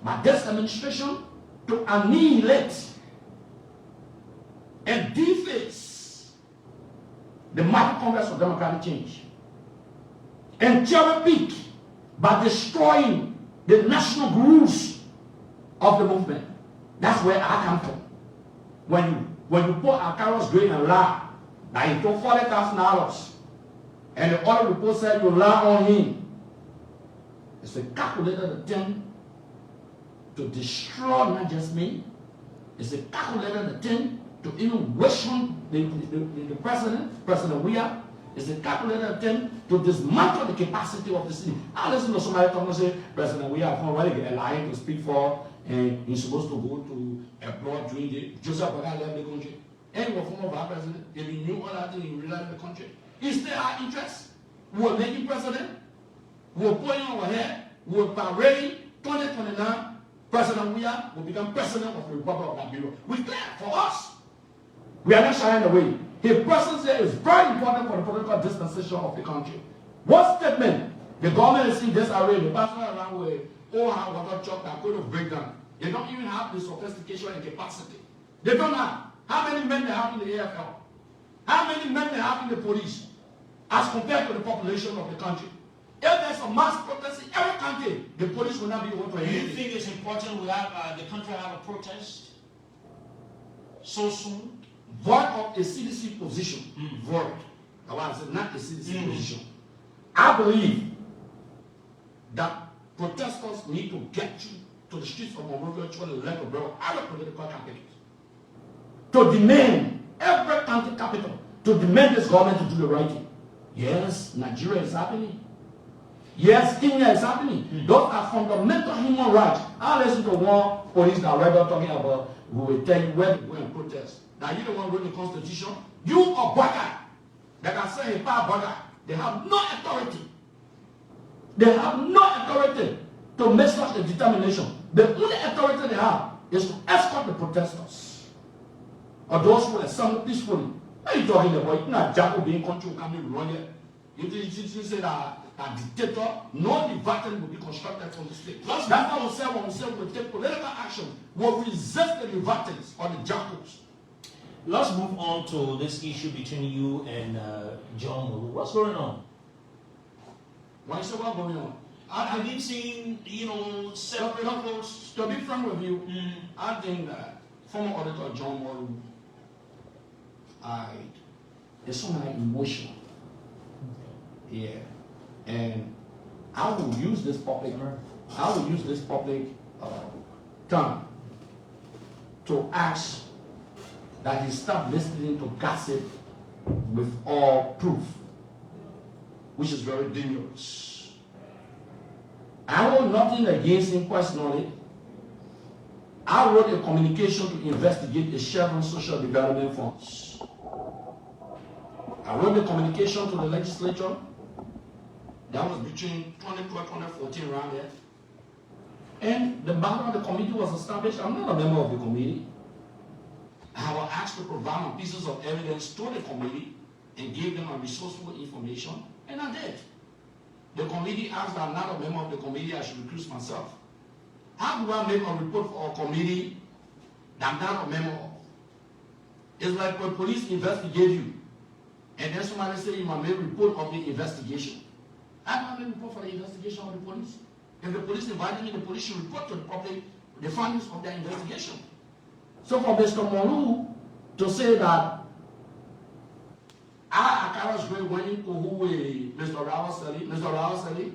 by this administration to annihilate and deface the Mighty Congress of Democratic Change and cherry pick by destroying the national grooves of the movement. That's where I come from. When you put Acarous grade and lie, that he took $40,000 and the other report said you lie on him, it's a calculated attempt to destroy not just me, it's a calculated attempt to even question the President we are. It's a calculated attempt to dismantle the capacity of the city. I listen to somebody talking and say, President we are already lying to speak for, and he's supposed to go to abroad during the Joseph Baga left the country. And the former vice president, if he knew all that thing, he realized the country. Is there our interest? We're making president, we're putting our head, we're parading 2029. President we are will become president of the Republic of Liberia. We clear for us. We are not shying away. His presence here is very important for the political dispensation of the country. What statement? The government is in disarray. The person around with all hard water truck that going to break down. They don't even have the sophistication and capacity. They don't have. How many men they have in the AFL? How many men they have in the police? As compared to the population of the country. If there's a mass protest in every country, the police will not be able to. Do you think it's important we have the country have a protest so soon? Void of a CDC position. Void. I said not a CDC position. I believe that protesters need to get you to the streets of Monrovia to let the borough out of political capital. To demand every county capital to demand this government to do the right thing. Yes, Nigeria is happening. Yes, Kenya is happening. Those are fundamental human rights. I listen to one police director talking about who will tell you where to go and protest. Now you don't want to read the Constitution. You are Baka. Like I say, Baka. They have no authority. They have no authority to make such a determination. The only authority they have is to escort the protesters or those who assemble peacefully. What are you talking about? You're not Jacob being controlled, coming run here. You say that a dictator, no development will be constructed from the state. That's why we say when we say we take political action, we'll resist the revoltants or the Jacobs. Let's move on to this issue between you and John Mulu. What's going on? Why is what's going on? I've been seeing, several reports. To be frank with you, I think that former auditor John Mulu is somehow emotional. Yeah. And I will use this public term to ask that he stop listening to gossip with all proof, which is very dangerous. I hold nothing against him personally. I wrote a communication to investigate the Chevron social development funds. I wrote the communication to the legislature. That was between 2012 and 2014 around there. And the matter of the committee was established. I'm not a member of the committee. I was asked to provide my pieces of evidence to the committee and give them a resourceful information, and I did. The committee asked that I'm not a member of the committee, I should recuse myself. How do I make a report for a committee that I'm not a member of? It's like when police investigate you, and then somebody say you must make a report of the investigation. I don't make a report for the investigation of the police. If the police invited me, the police should report to the public the findings of their investigation. So for Mr. Molu to say that Hon Acarous went into Mr. Rawaseli,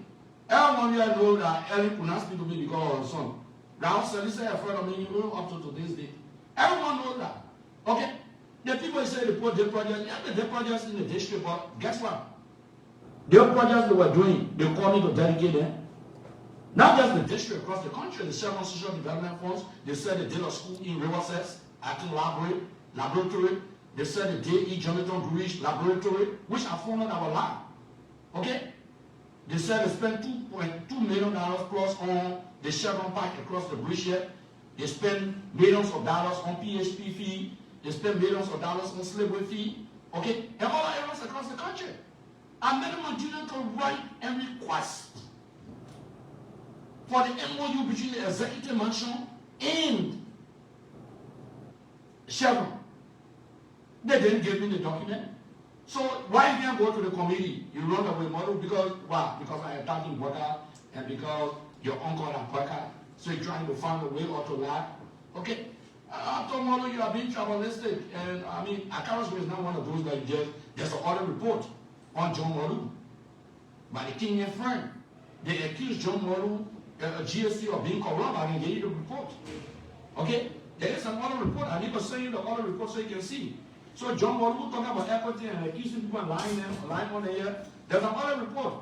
everyone here knows that Ellie could not speak to me because of her son. Rawaseli said a friend of me up to today's day. Everyone knows that. Okay? The people say they put their projects, their projects in the district, but guess what? Their projects they were doing, they called me to dedicate them. Not just the district, across the country, the several social development funds, they said they did a school in Riverside, acting laboratory. They said they did Jonathan Bruce laboratory, which are funded our lab. Okay? They said they spent $2.2 million plus on the Chevron Park across the bridge here. They spent millions of dollars on PHP fee. They spent millions of dollars on slavery fee. Okay? And all areas across the country. I made them continue to write and request for the MOU between the executive mansion and Chevron. They didn't give me the document. So why you can't go to the committee? You run away model because why? Because I attacked him Boca and because your uncle and Boca. So you're trying to find a way or to lie. Okay. I told Model you are being tribalistic. And I mean, Acarous is not one of those that just there's an audit report on John Model by the Kenyan friend. They accused John Model GSC of being corrupt. I can give you the report. Okay? There is an audit report. I need to send you the audit report so you can see. So John Model talking about equity and accusing people and lying on the air. There's an audit report.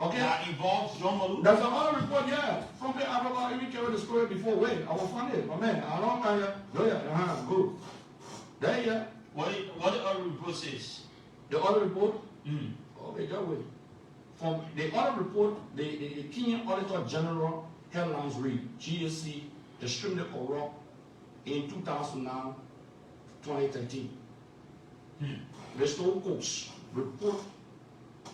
Okay? That involves John Model? There's an audit report, yeah. From the Africa, even carry the story before. Wait, I will find it. But man, I don't kind of go yeah, go. There you go. What the audit report says? The audit report? Okay, that way. From the audit report, the Kenyan Auditor General headlines read, GSC extremely corrupt in 2009, 2013. Mr. Oko's report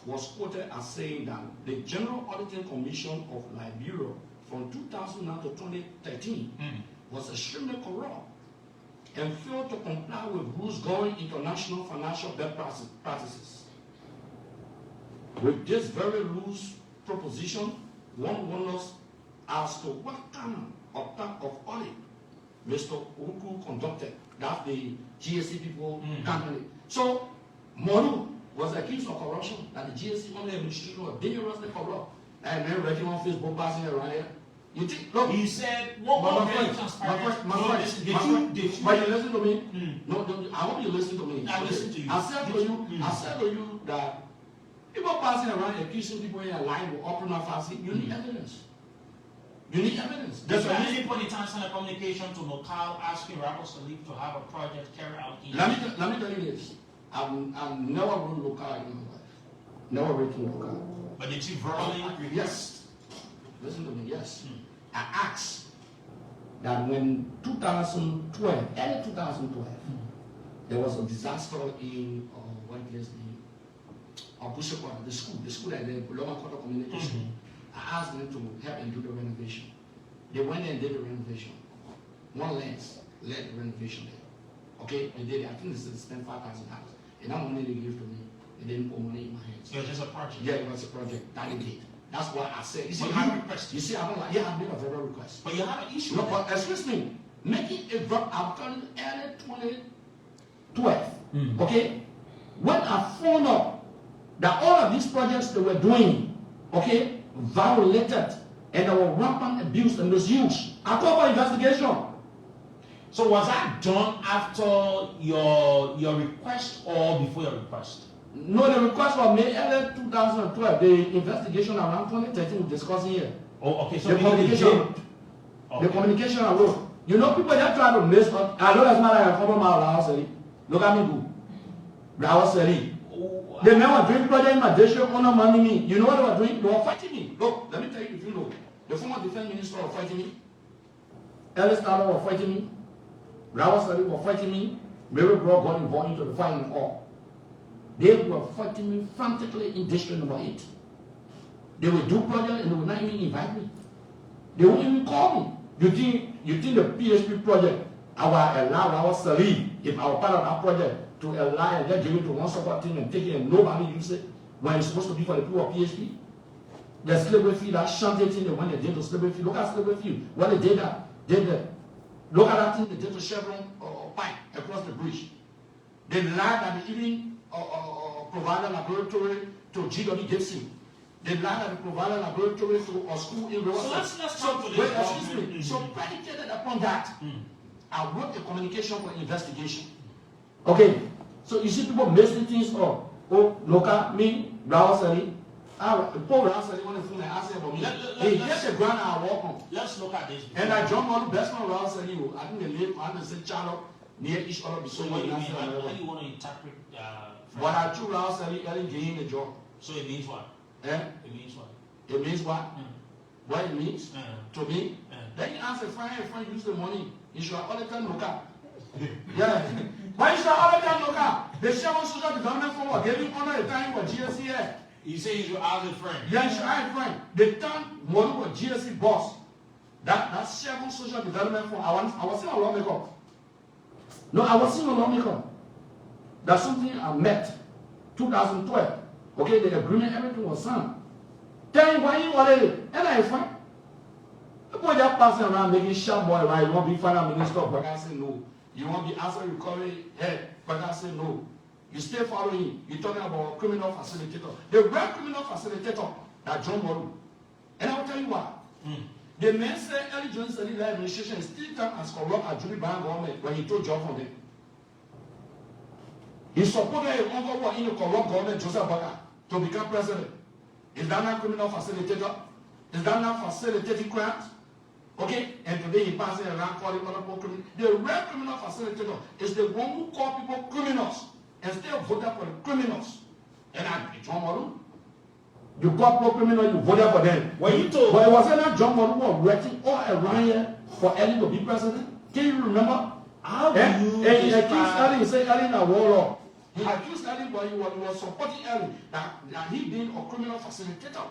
was quoted as saying that the General Auditing Commission of Liberia from 2009 to 2013 was extremely corrupt and failed to comply with rules governing international financial best practices. With this very loose proposition, one wonders as to what kind of type of audit Mr. Oku conducted. That's the GSC people company. So, Moru was accused of corruption, that the GSC only administration was dangerously corrupt. And then writing on Facebook, passing around here. You think, look. He said, what more very transparent? But you listen to me? No, I hope you listen to me. I listen to you. I said to you that people passing around accusing people in a line with open fancy, you need evidence. You need evidence. That's why any point in time send a communication to Local asking Rappers to leave to have a project carried out in. Let me tell you this. I've never run Local in my life. Never written Local. But did you verbally agree? Yes. Listen to me, yes. I asked that when 2012, early 2012, there was a disaster in what place the school at the local court of communication. I asked them to help and do the renovation. They went and did the renovation. One lens led the renovation there. Okay, they did it. I think they spent $5,000. And that money they gave to me, they didn't put money in my hands. It was just a project. Yeah, it was a project. That they did. That's why I said. You see, I request. You see, I don't like. Yeah, I made a verbal request. But you have an issue. No, but excuse me. Making a verbal. I'm telling you, early 2012. Okay, when I found out that all of these projects they were doing, okay, violated and there were rampant abuse and misuse, I called for investigation. So was that done after your request or before your request? No, the request was made early 2012. The investigation around 2013 we're discussing here. Oh, okay. So the communication. The communication I wrote. You know, people that try to miss up. I know that's not like a couple miles out. Look at me, good. I was saying. The men were doing project in my district, honor money me. You know what they were doing? They were fighting me. Look, let me tell you if you know. The former defense minister was fighting me. Ellis Tyler was fighting me. Rawat Sali was fighting me. Mary Brock got involved into the fight and all. They were fighting me frantically in district number 8. They would do project and they would not even invite me. They wouldn't even call me. You think the PHP project, I will allow Rawat Sali, if I was part of that project, to allow and just give it to one support team and take it and nobody use it when it's supposed to be for the people of PHP? The slavery fee, that shanty thing they went and did to slavery fee. Look at slavery fee. What they did that. Look at that thing they did to Chevron pipe across the bridge. They lied that they even provided a laboratory to GW Gibson. They lied that they provided a laboratory to a school in Riverside. So let's talk to this. Excuse me. So predicated upon that, I wrote a communication for investigation. Okay. So you see people messing things up. Oh, look at me, Rawat Sali. Paul Rawat Sali, when I said about me, He gets a grant I walk on. Let's look at this. And I jump on the best one around said you. I think they live on the same channel near each other. So what do you mean? How do you want to interpret? But I threw around said Ellie gained the job. So it means what? Eh? It means what? It means what? What it means to me? Then you ask a friend use the money. You should all the time look up. Yeah. Why should all the time look up? The Sherman Social Development Fund was giving honor the time for GSC. You say you should ask a friend. Yeah, you should ask a friend. The time money was GSC boss. That Sherman Social Development Fund. I was in a lawmaker. No, I was in a lawmaker. That's something I met 2012. Okay, the agreement, everything was signed. Tell him why you already. And I find. The boy just passing around making sharp boy, right? You want to be finance minister, but I say no. You want to be asset recovery head, but I say no. You stay following. You're talking about criminal facilitator. The real criminal facilitator, that John Moru. And I will tell you why. The man said early Johnson administration is still time as corrupt as Julie Brown government when he took job from them. He supported a uncle war in the corrupt government, Joseph Baga, to become president. Is that not criminal facilitator? Is that not facilitating crimes? Okay? And today he passes around calling other people criminals. The real criminal facilitator is the one who call people criminals and still voted for the criminals. And John Moru, you call people criminals, you voted for them. When you told, but it wasn't that John Moru was working all around here for Ellie to be president? Can you remember? How do you he accused Ellie, he said Ellie in a warlord. He accused Ellie, but he was supporting Ellie that he being a criminal facilitator.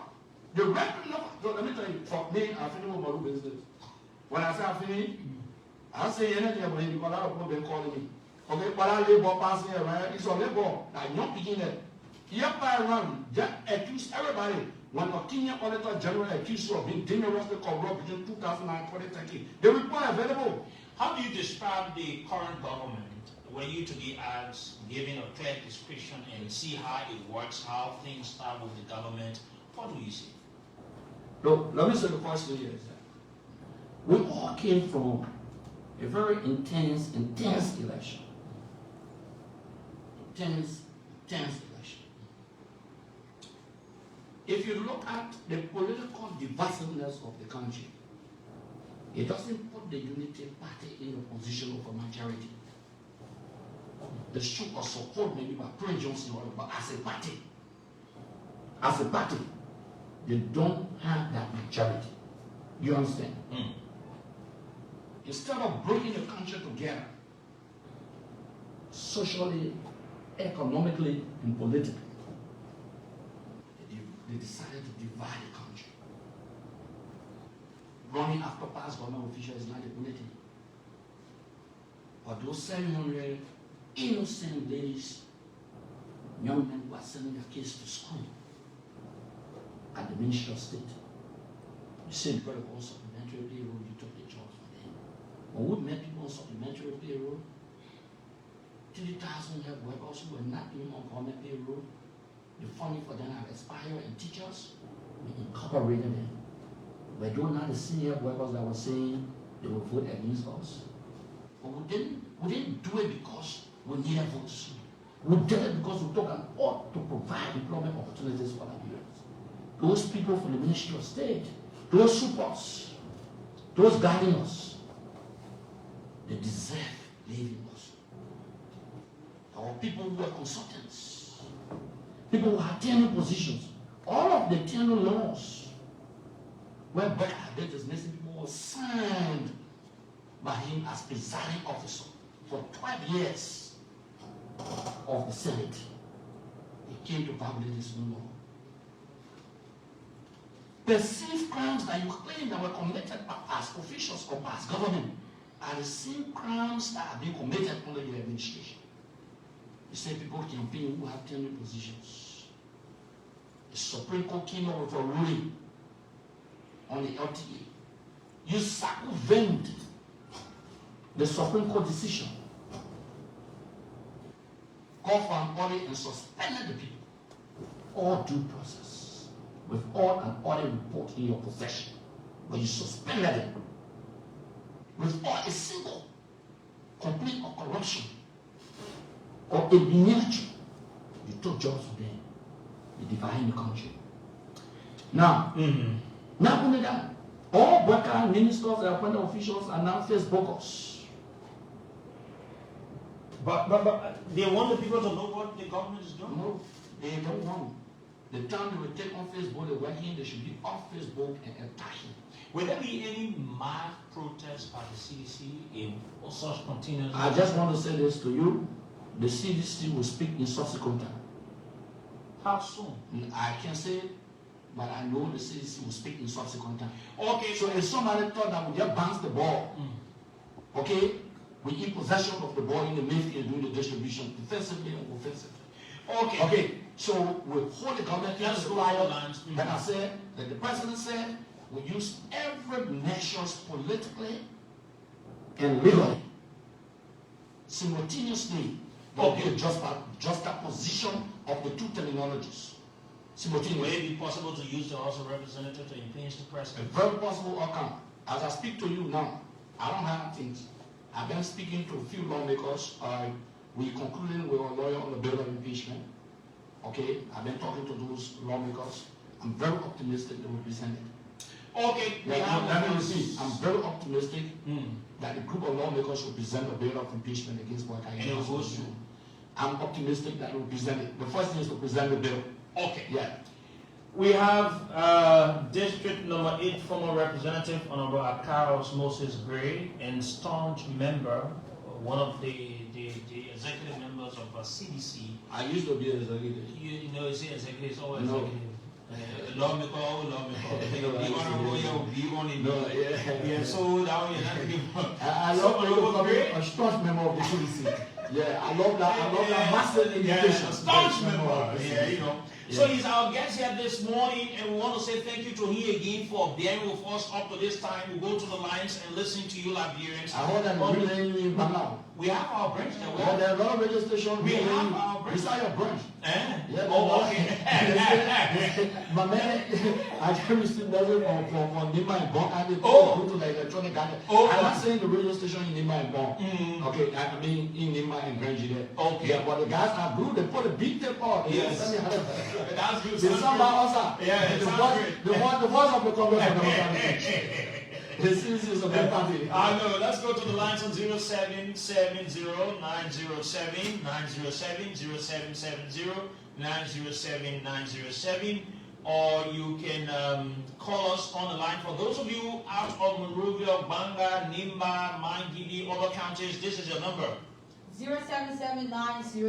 The real criminal, so let me tell you, for me, I finish with Moru business. When I say I finish, I say anything about him because a lot of people been calling me. Okay, but I labor passing around, it's a labor, that young beginner. He up by around, just accused everybody. When the Kenyan Auditor General accused you of being dangerously corrupt between 2009 and 2013, the report available. How do you describe the current government? Were you to be asked, giving a clear description and see how it works, how things start with the government, what do you say? Look, let me say the first thing is that we all came from a very intense election. Intense election. If you look at the political divisiveness of the country, it doesn't put the Unity Party in a position of a majority. The stroke of support maybe by Prince Johnson, but as a party, they don't have that majority. You understand? Instead of bringing the country together, socially, economically, and politically, they decided to divide the country. Running after past government officials is not a good thing. But those 700 innocent ladies, young men who are sending their kids to school at the Ministry of State, you say because of all supplementary payroll, you took the jobs from them. When we met people on supplementary payroll, 3,000 health workers who were not even on government payroll, the funding for them had expired, and teachers, we incorporated them. But those not the senior workers that were saying they would vote against us. But we didn't do it because we needed votes. We did it because we took an oath to provide employment opportunities for Nigerians. Those people from the Ministry of State, those supports, those guiding us, they deserve leaving us. Our people who are consultants, people who have tenure positions, all of the tenure laws where Becker is missing people were signed by him as presiding officer for 12 years of the Senate. He came to violate this new law. Perceived crimes that you claim that were committed by past officials or past government are the same crimes that are being committed under your administration. You say people campaign who have tenure positions. The Supreme Court came up with a ruling on the LTA. You circumvent the Supreme Court decision, called for an audit and suspended the people. All due process, with all an audit report in your possession, but you suspended it with all a single complaint of corruption or a miniature. You took jobs from them. You divided the country. Now, Not only that, all workers, ministers, and appointed officials are now Facebookers. But they want the people to know what the government is doing? No, they don't want. The time they will take on Facebook, they're working, they should be off Facebook and attacking. Will there be any mass protests by the CDC in such continuous? I just want to say this to you. The CDC will speak in subsequent time. How soon? I can't say it, but I know the CDC will speak in subsequent time. Okay. So if somebody thought that we just bounce the ball, okay, we in possession of the ball in the midfield doing the distribution, defensively and offensively. Okay. Okay, so we hold the government Let's against the go fire. for lines. Like I said, that the president said, we use every measures politically and legally, simultaneously. Okay. Just a position of the two terminologies. Will Simultaneously. it be possible to use the House of Representatives to impinge the A president? very possible outcome. As I speak to you now, I don't have things. I've been speaking to a few lawmakers. We concluded with a lawyer on the bill of impeachment. Okay, I've been talking to those lawmakers. I'm very optimistic they will present it. Okay. Let me repeat. I'm very optimistic that the group of lawmakers will present a bill of impeachment against Boyka. And it will go through. I'm optimistic that they will present it. The first thing is to present the bill. Okay. Yeah. We have District Number 8 former Representative Hon Acarous Moses Gray and staunch member, one of the executive members of CDC. I used to be an executive. You know, it's executive, it's always No. executive. Lawmaker, yeah, so now you're not giving I love a staunch member of the CDC. Yeah, I love that. I love that massive invitation. A staunch member. Yeah, you know. So he's our guest here this morning, and we want to say thank you to him again for being with us up to this time. We go to the lines and listen to you, Liberians. I heard that you're in Banao. We have our branch there. Well, there are a lot of radio stations. We have our branch. Is that your branch? Yeah. Oh, okay. My man, I can receive message from Nima and Bon, and they Oh. go to the electronic garden. Oh. I'm not saying the radio station in Nima and Bon. Mm. Okay, I mean in Nima and Grange there. Okay. Yeah, but the guys are blue, they put a big tape on. Yes. That's good. It's not about us. Yeah, it sounds great. The voice of the Congress of the The CDC is a big party. I know. Let's go to the lines on 0770 907 907 0770 907 907, or you can call us on the line. For those of you out of Monrovia, Banga, Nimba, Mangidi, other counties, this is your number. 0779 003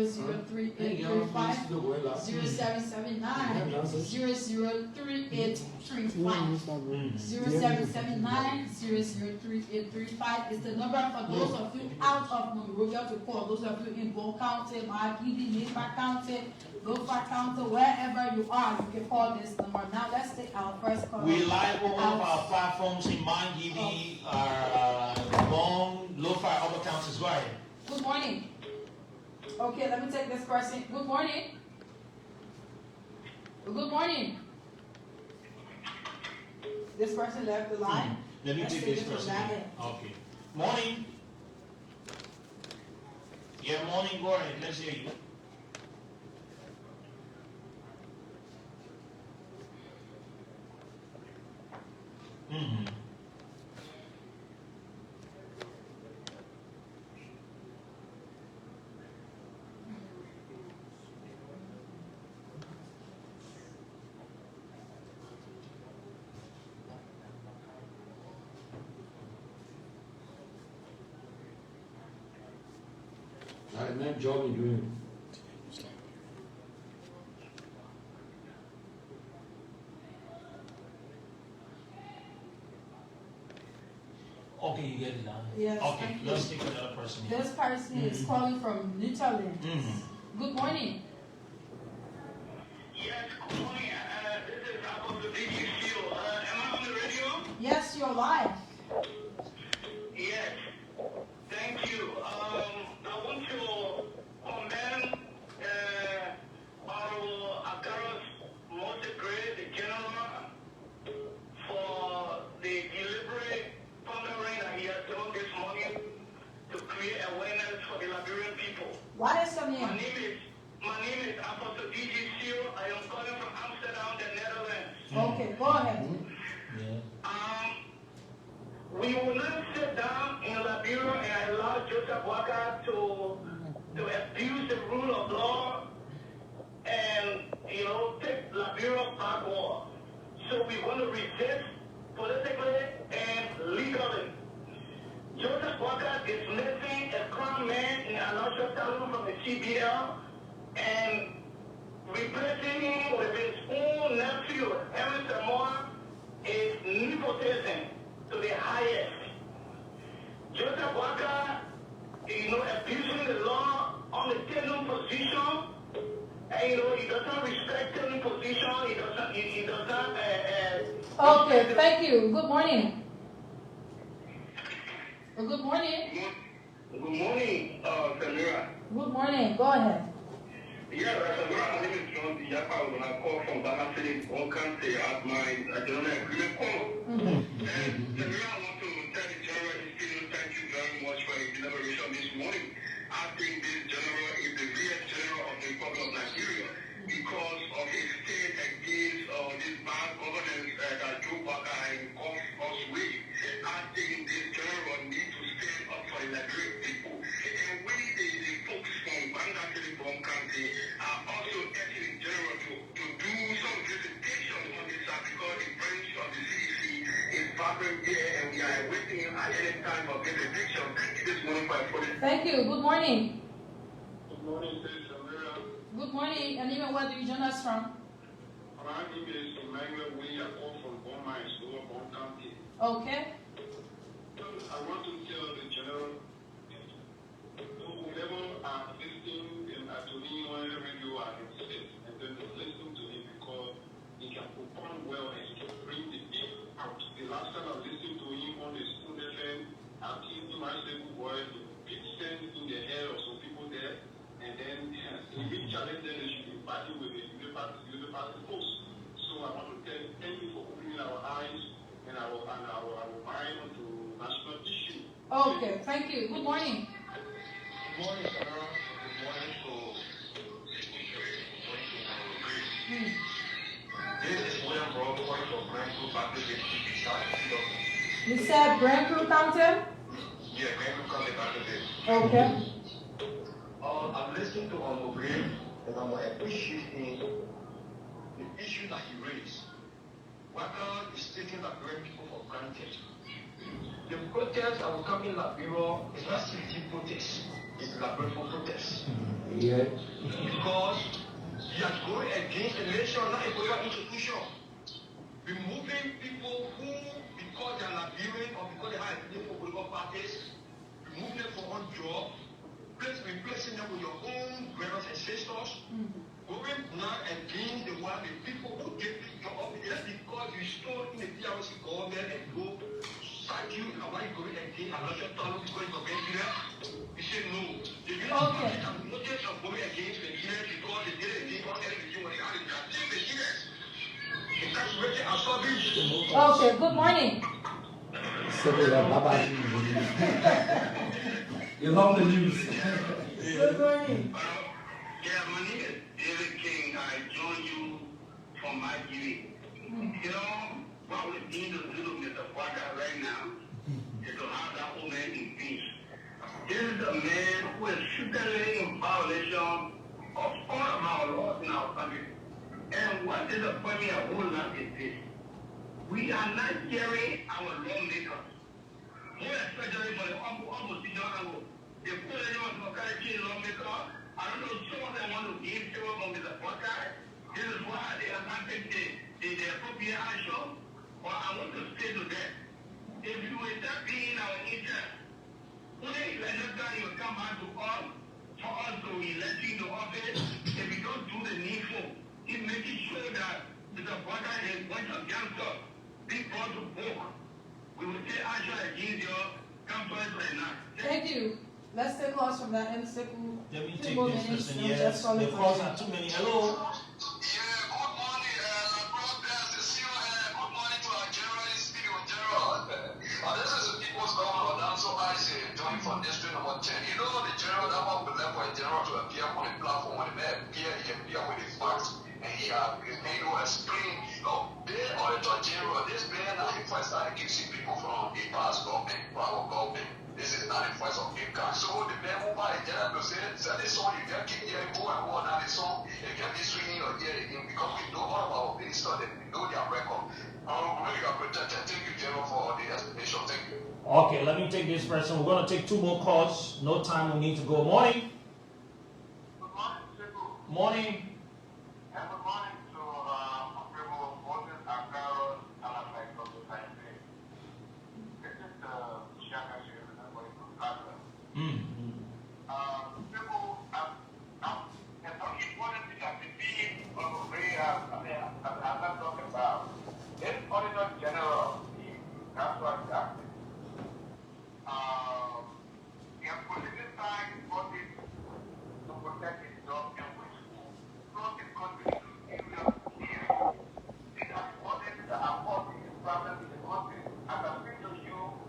is the number for those of you out of Monrovia to call. Those of you in Bo County, Margidi, Nimba County, Lofa County, wherever you are, you can call this number. Now let's take our first call. We live on all of our platforms in Mangidi, Long, Lofa, other counties. Go ahead. Good morning. Okay, let me take this person. Good morning. Good morning. This person left the line. Let me Let's take take this it from person. that end. Okay. Morning. Yeah, morning. Go ahead. Let's hear you. Mm-hmm. Like man, job you doing. Okay, you get it now. Yes, Okay, thank you. let's take another person here. This person is calling from Netherlands. Mm-hmm. Good morning. Yes, good morning. This is about the video show. Am I on the radio? Yes, you're live. Yes. Thank you. I want to commend Hon Acarous Moses Gray, the general, for the deliberate pondering that he has done this morning to create awareness for the Liberian people. What is your My name? name going to resist politically and legally. Joseph Walker dismissing a crown man in Anosha Talon from the CBL and replacing him with his own nephew, Henry Samoa, is nepotism to the highest. Joseph Walker, abusing the law on the tenant position, and he doesn't respect tenant position, he doesn't Okay, thank you. Good morning. Good morning. Good morning, Samira. Good morning. Go ahead. Yeah, Samira, my name is John Diapa. When I call from Ghana City, one country at my general agreement call. And Samira, I want to tell the general institute, thank you very much for his deliberation this morning. I think this general is the real general of the Republic of Nigeria because of his stand against this bad governance that Joe Walker has caused us with. I think this general needs to stand up for the Nigerian people. And we, the folks from Ghana City, from country, are also asking the general to do some visitation on this side because the branch of the CDC is vibrant here and we are waiting at any time for visitation. Thank you this morning for your. Thank you. Good morning. Good morning, Samira. Good morning. And even where do you join us from? My name is Emmanuel Way. I call from Bon Mines, Lower Bon County. Okay. I want to tell the general, whoever are listening to me on the radio and and then listen to him because he can perform well and he can bring the people out. The last time I listened to him on the school FM, I think he might say, boy, big sense in the head of some people there, and then he will challenge them, they should be fighting with the university post. So I want to thank you for opening our eyes and our mind onto national issue. Okay, thank you. Good morning. Good morning, Sarah. Good morning to This is William Brown, calling from Grand Group Activity. You said Grand Crew County? Yeah, Grand Group County Activity. Okay. I'm listening to Hon Acarous and I'm appreciating the issue that he raised. Walker is taking Liberian people for granted. The protest that will come in Liberia is not CDC protest, it's Liberian protest. Yeah. Because he is going against the nation, not a political institution. Removing people who, because they are Liberian or because they have a political parties, remove them from one job, replacing them with your own brothers and sisters, going now against the one, the people who gave you job just because you stole in the DRC government and go sack you and why you going against and not your tongue because you're going to you say no. The reason why I'm not just going against the leaders because they did it against all everything when they had it, they the leaders. That's where they are serving. Okay, good morning. Bye-bye. You love the news. Good morning. Yeah, my name is David King. I join you from my viewing. You know, what we're doing to do with Mr. Walker right now is to have that whole man in peace. This is a man who is shooting in violation of all of our laws in our country. And what disappoints me a whole lot is this. We are not hearing our lawmakers, more especially for the opposition angle. They put anyone for Karachi lawmaker. I don't know, some of them want to give favor from Mr. Walker. This is why they are not taking the appropriate action. But I want to say to them, if you will not be in our interest, only election time you will come back to us for us to elect you to office. If we don't do the needful, it makes it sure that Mr. Walker and a bunch of youngsters be brought to book. We will take action against your campus right now. Thank you. Let's take calls from that and stick Let me take this person. Yes, the calls are too many. Hello. Yeah, good morning, brothers. Good morning to our journalist, video general. This is the people's government, so I say, join for district number 10. You know, the general, that one would left for a general to appear on the platform. When the man appear, he can appear with the facts. And he made no explain, they auditor general, this man that he first started kicking people from the past government, our government. This is not a voice of income. So the man who buy a general to say this song, you get kicked there, go and go on, and the song, you get this swinging Okay, let me take this person. We're going to take 2 more calls. No time, we need to go. Morning. Good morning, Chico. Morning. And good morning to Hon Acarous and of the Science. This is the Shaka Shiv and I'm going to Canada. People, it's not important to have to be on the way I'm not talking about. This Auditor General, that's what I'm asking. They have put in this time audit to protect his job and which brought his country to serious care. These are the audits that are causing this problem in the country. As I speak to you,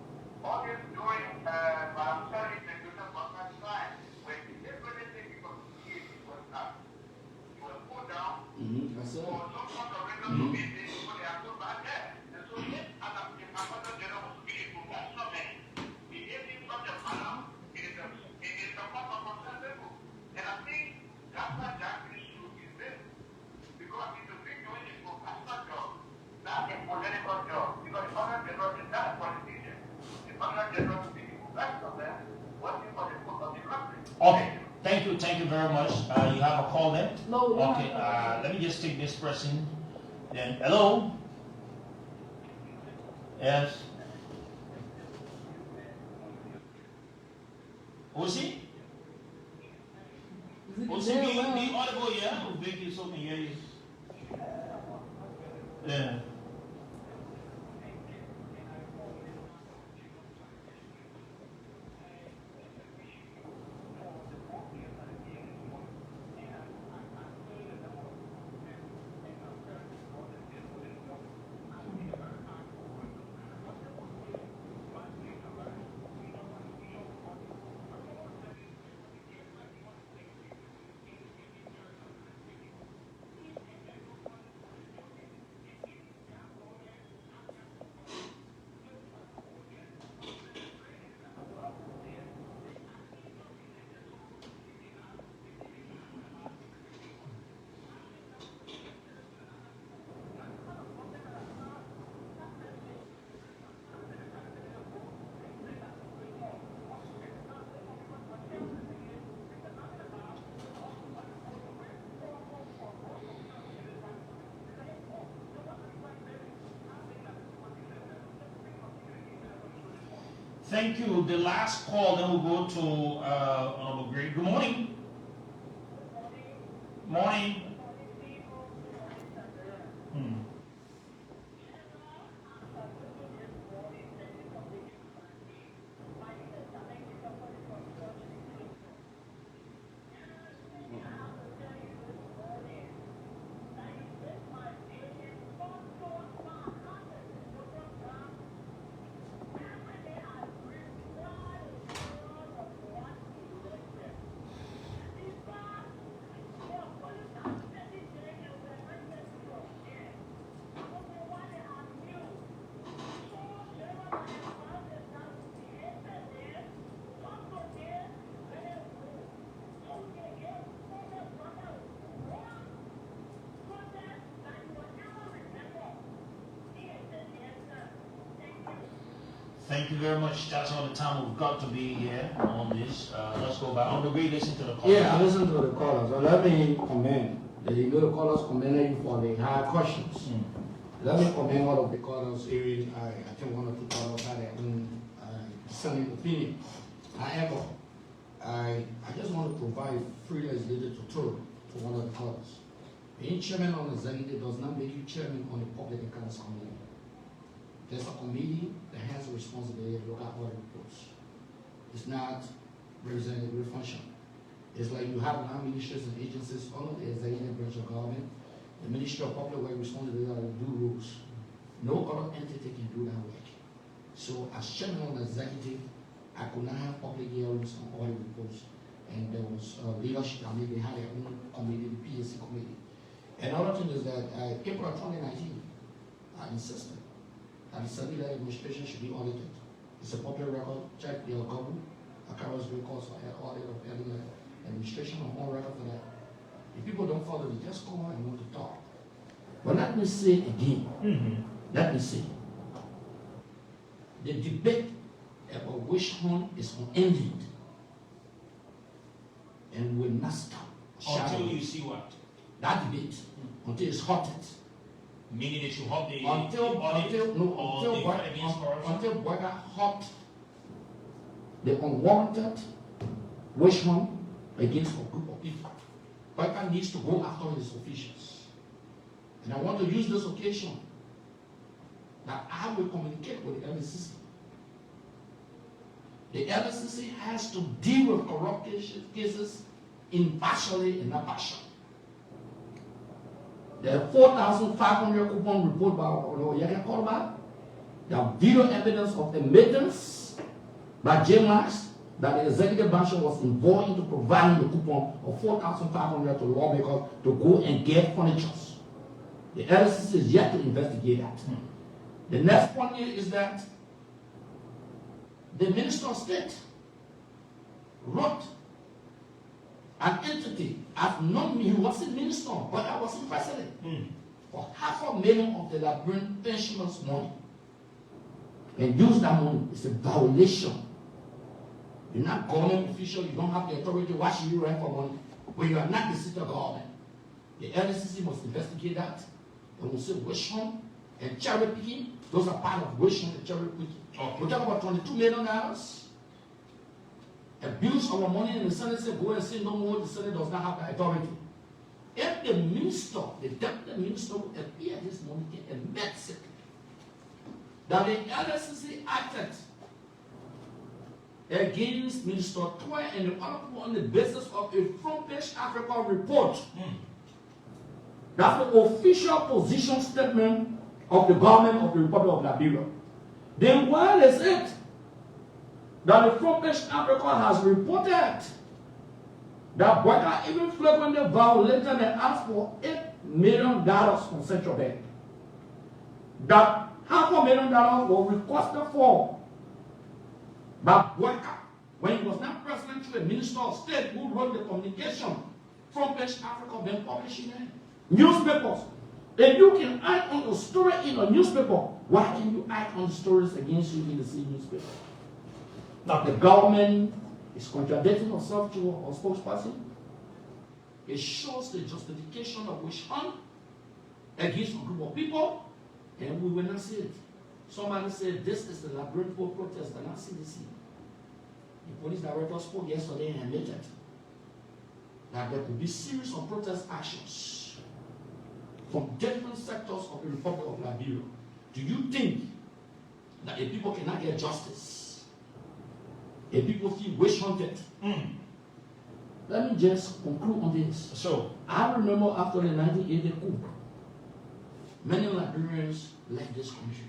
audits during Madam Cherry's education for first time, when everything because he was put down for some sort of reason to be this, but they are so bad there. And so this Ambassador General was to be a professional man. Behaving such a manner, it is a part of consensus. And I think that's why that issue is this. Because it's a big doing a professional job, not a political job. Because the other general is not a politician. The other general is a professional man working for the good of the country. Okay. Thank you very much. You have a call there? No, we don't Okay, have let me just take this person. Then, hello? Yes? Who's he? Who's he being audible? Yeah, we'll make it so we can hear you. Yeah. Thank you. The last call, then we'll go to Honorable Gray. Good morning. Morning. Thank you very much. That's all the time we've got to be here on this. Let's go back. On the way, listen to the call. Yeah, I listened to the callers. So let me commend. The callers commended you for the hard questions. Let me commend all of the callers. I think 1 or 2 callers had their own dissenting opinion. However, I just want to provide free as little tutorial to one of the callers. Being chairman on the executive does not make you chairman on the public accounts committee. There's a committee that has a responsibility to look at audit reports. It's not representative function. It's like you have non-ministers and agencies under the executive branch of government. The Ministry of Public Works responsibility to do rules. No other entity can do that work. So as chairman of the executive, I could not have public hearings on audit reports. And there was leadership, they had their own committee, the PSC committee. Another thing is that April 2019, I insisted that the cellular administration should be audited. It's a public record, check your government, Acarous records for audit of any administration on record for that. If people don't follow it, just come on and want to talk. But let me say again, let me say, the debate witch hunt is unending and will not stop. Until you see what? That debate, until it's halted. Meaning that you halt the Until Boyka halt the unwarranted witch hunt against a group of people. Boyka needs to go after his officials. And I want to use this occasion that I will communicate with the LCC. The LCC has to deal with corrupt cases impartially and not partially. The 4,500 coupon report by Yaka Korba, the video evidence of admittance by JMAX that the executive branch was involved into providing the coupon of 4,500 to lawmakers to go and get furniture. The LCC is yet to investigate that. The next one here is that the Minister of State wrote an entity. I've known me, he wasn't minister, but I wasn't president. For $500,000 of the Liberian pensioners' money. And use that money. It's a violation. You're not government official, you don't have the authority. Why should you rent for money? When you are not the seat of government. The LCC must investigate that. And we'll say witch hunt and cherry picking. Those are part of witch hunt and cherry picking. We talk about $22 million. Abuse our money, and the Senate said, go and say no more. The Senate does not have the authority. If the minister, the deputy minister, will appear this morning and admits it, that the LCC acted against Minister Toy and the other people on the basis of a front page Africa report. That's the official position statement of the government of the Republic of Liberia. Then why is it that the front page Africa has reported that Boyka even frequently violated and asked for $8 million from Central Bank? That $500,000 was requested for by Boyka when he was not president to a minister of state who wrote the communication. Front page Africa been publishing it. Newspapers. If you can act on a story in a newspaper, why can you act on stories against you in the same newspaper? Now, the government is contradicting itself to a spokesperson. It shows the justification of witch hunt against a group of people, and we will not see it. Somebody said this is the Liberian protest, and not CDC. The police director spoke yesterday and admitted that there could be series of protest actions from different sectors of the Republic of Liberia. Do you think that if people cannot get justice, if people feel witch hunted? Let me just conclude on this. So, I remember after the 1980 coup, many Liberians left this country,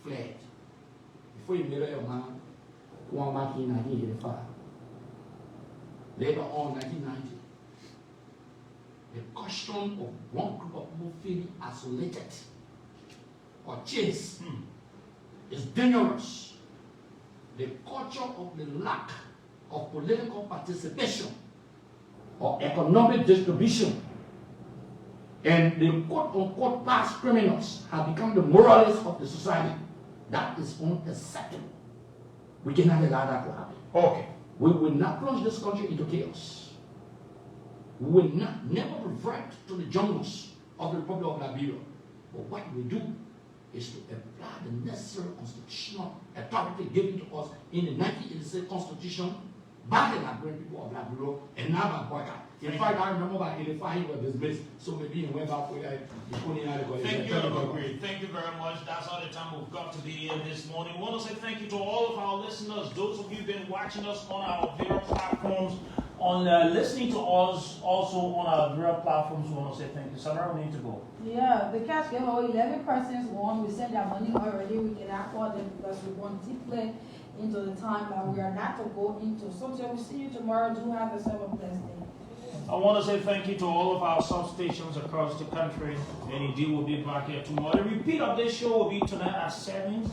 fled. Before you marry a man, who was back in 1985. Later on, 1990, the question of one group of people feeling isolated or chased is dangerous. The culture of the lack of political participation or economic distribution and the quote-unquote past criminals have become the moralists of the society. That is unacceptable. We cannot allow that to happen. Okay. We will not plunge this country into chaos. We will never revert to the jungles of the Republic of Liberia. But what we do is to apply the necessary constitutional authority given to us in the 1986 Constitution by the Liberian people of Liberia and not by Boyka. In fact, I remember by 85 he was dismissed, so maybe he went back for Thank you very much. That's all the time we've got to be here this morning. We want to say thank you to all of our listeners, those of you who've been watching us on our various platforms, on listening to us also on our various platforms. We want to say thank you. Sarah, we need to go. Yeah, the cash giveaway, 11 persons won. We sent their money already. We cannot afford them because we want deeply into the time that we are not to go into. So we'll see you tomorrow. Do have yourself a blessed day. I want to say thank you to all of our substations across the country. And indeed, we'll be back here tomorrow. The repeat of this show will be tonight at 7.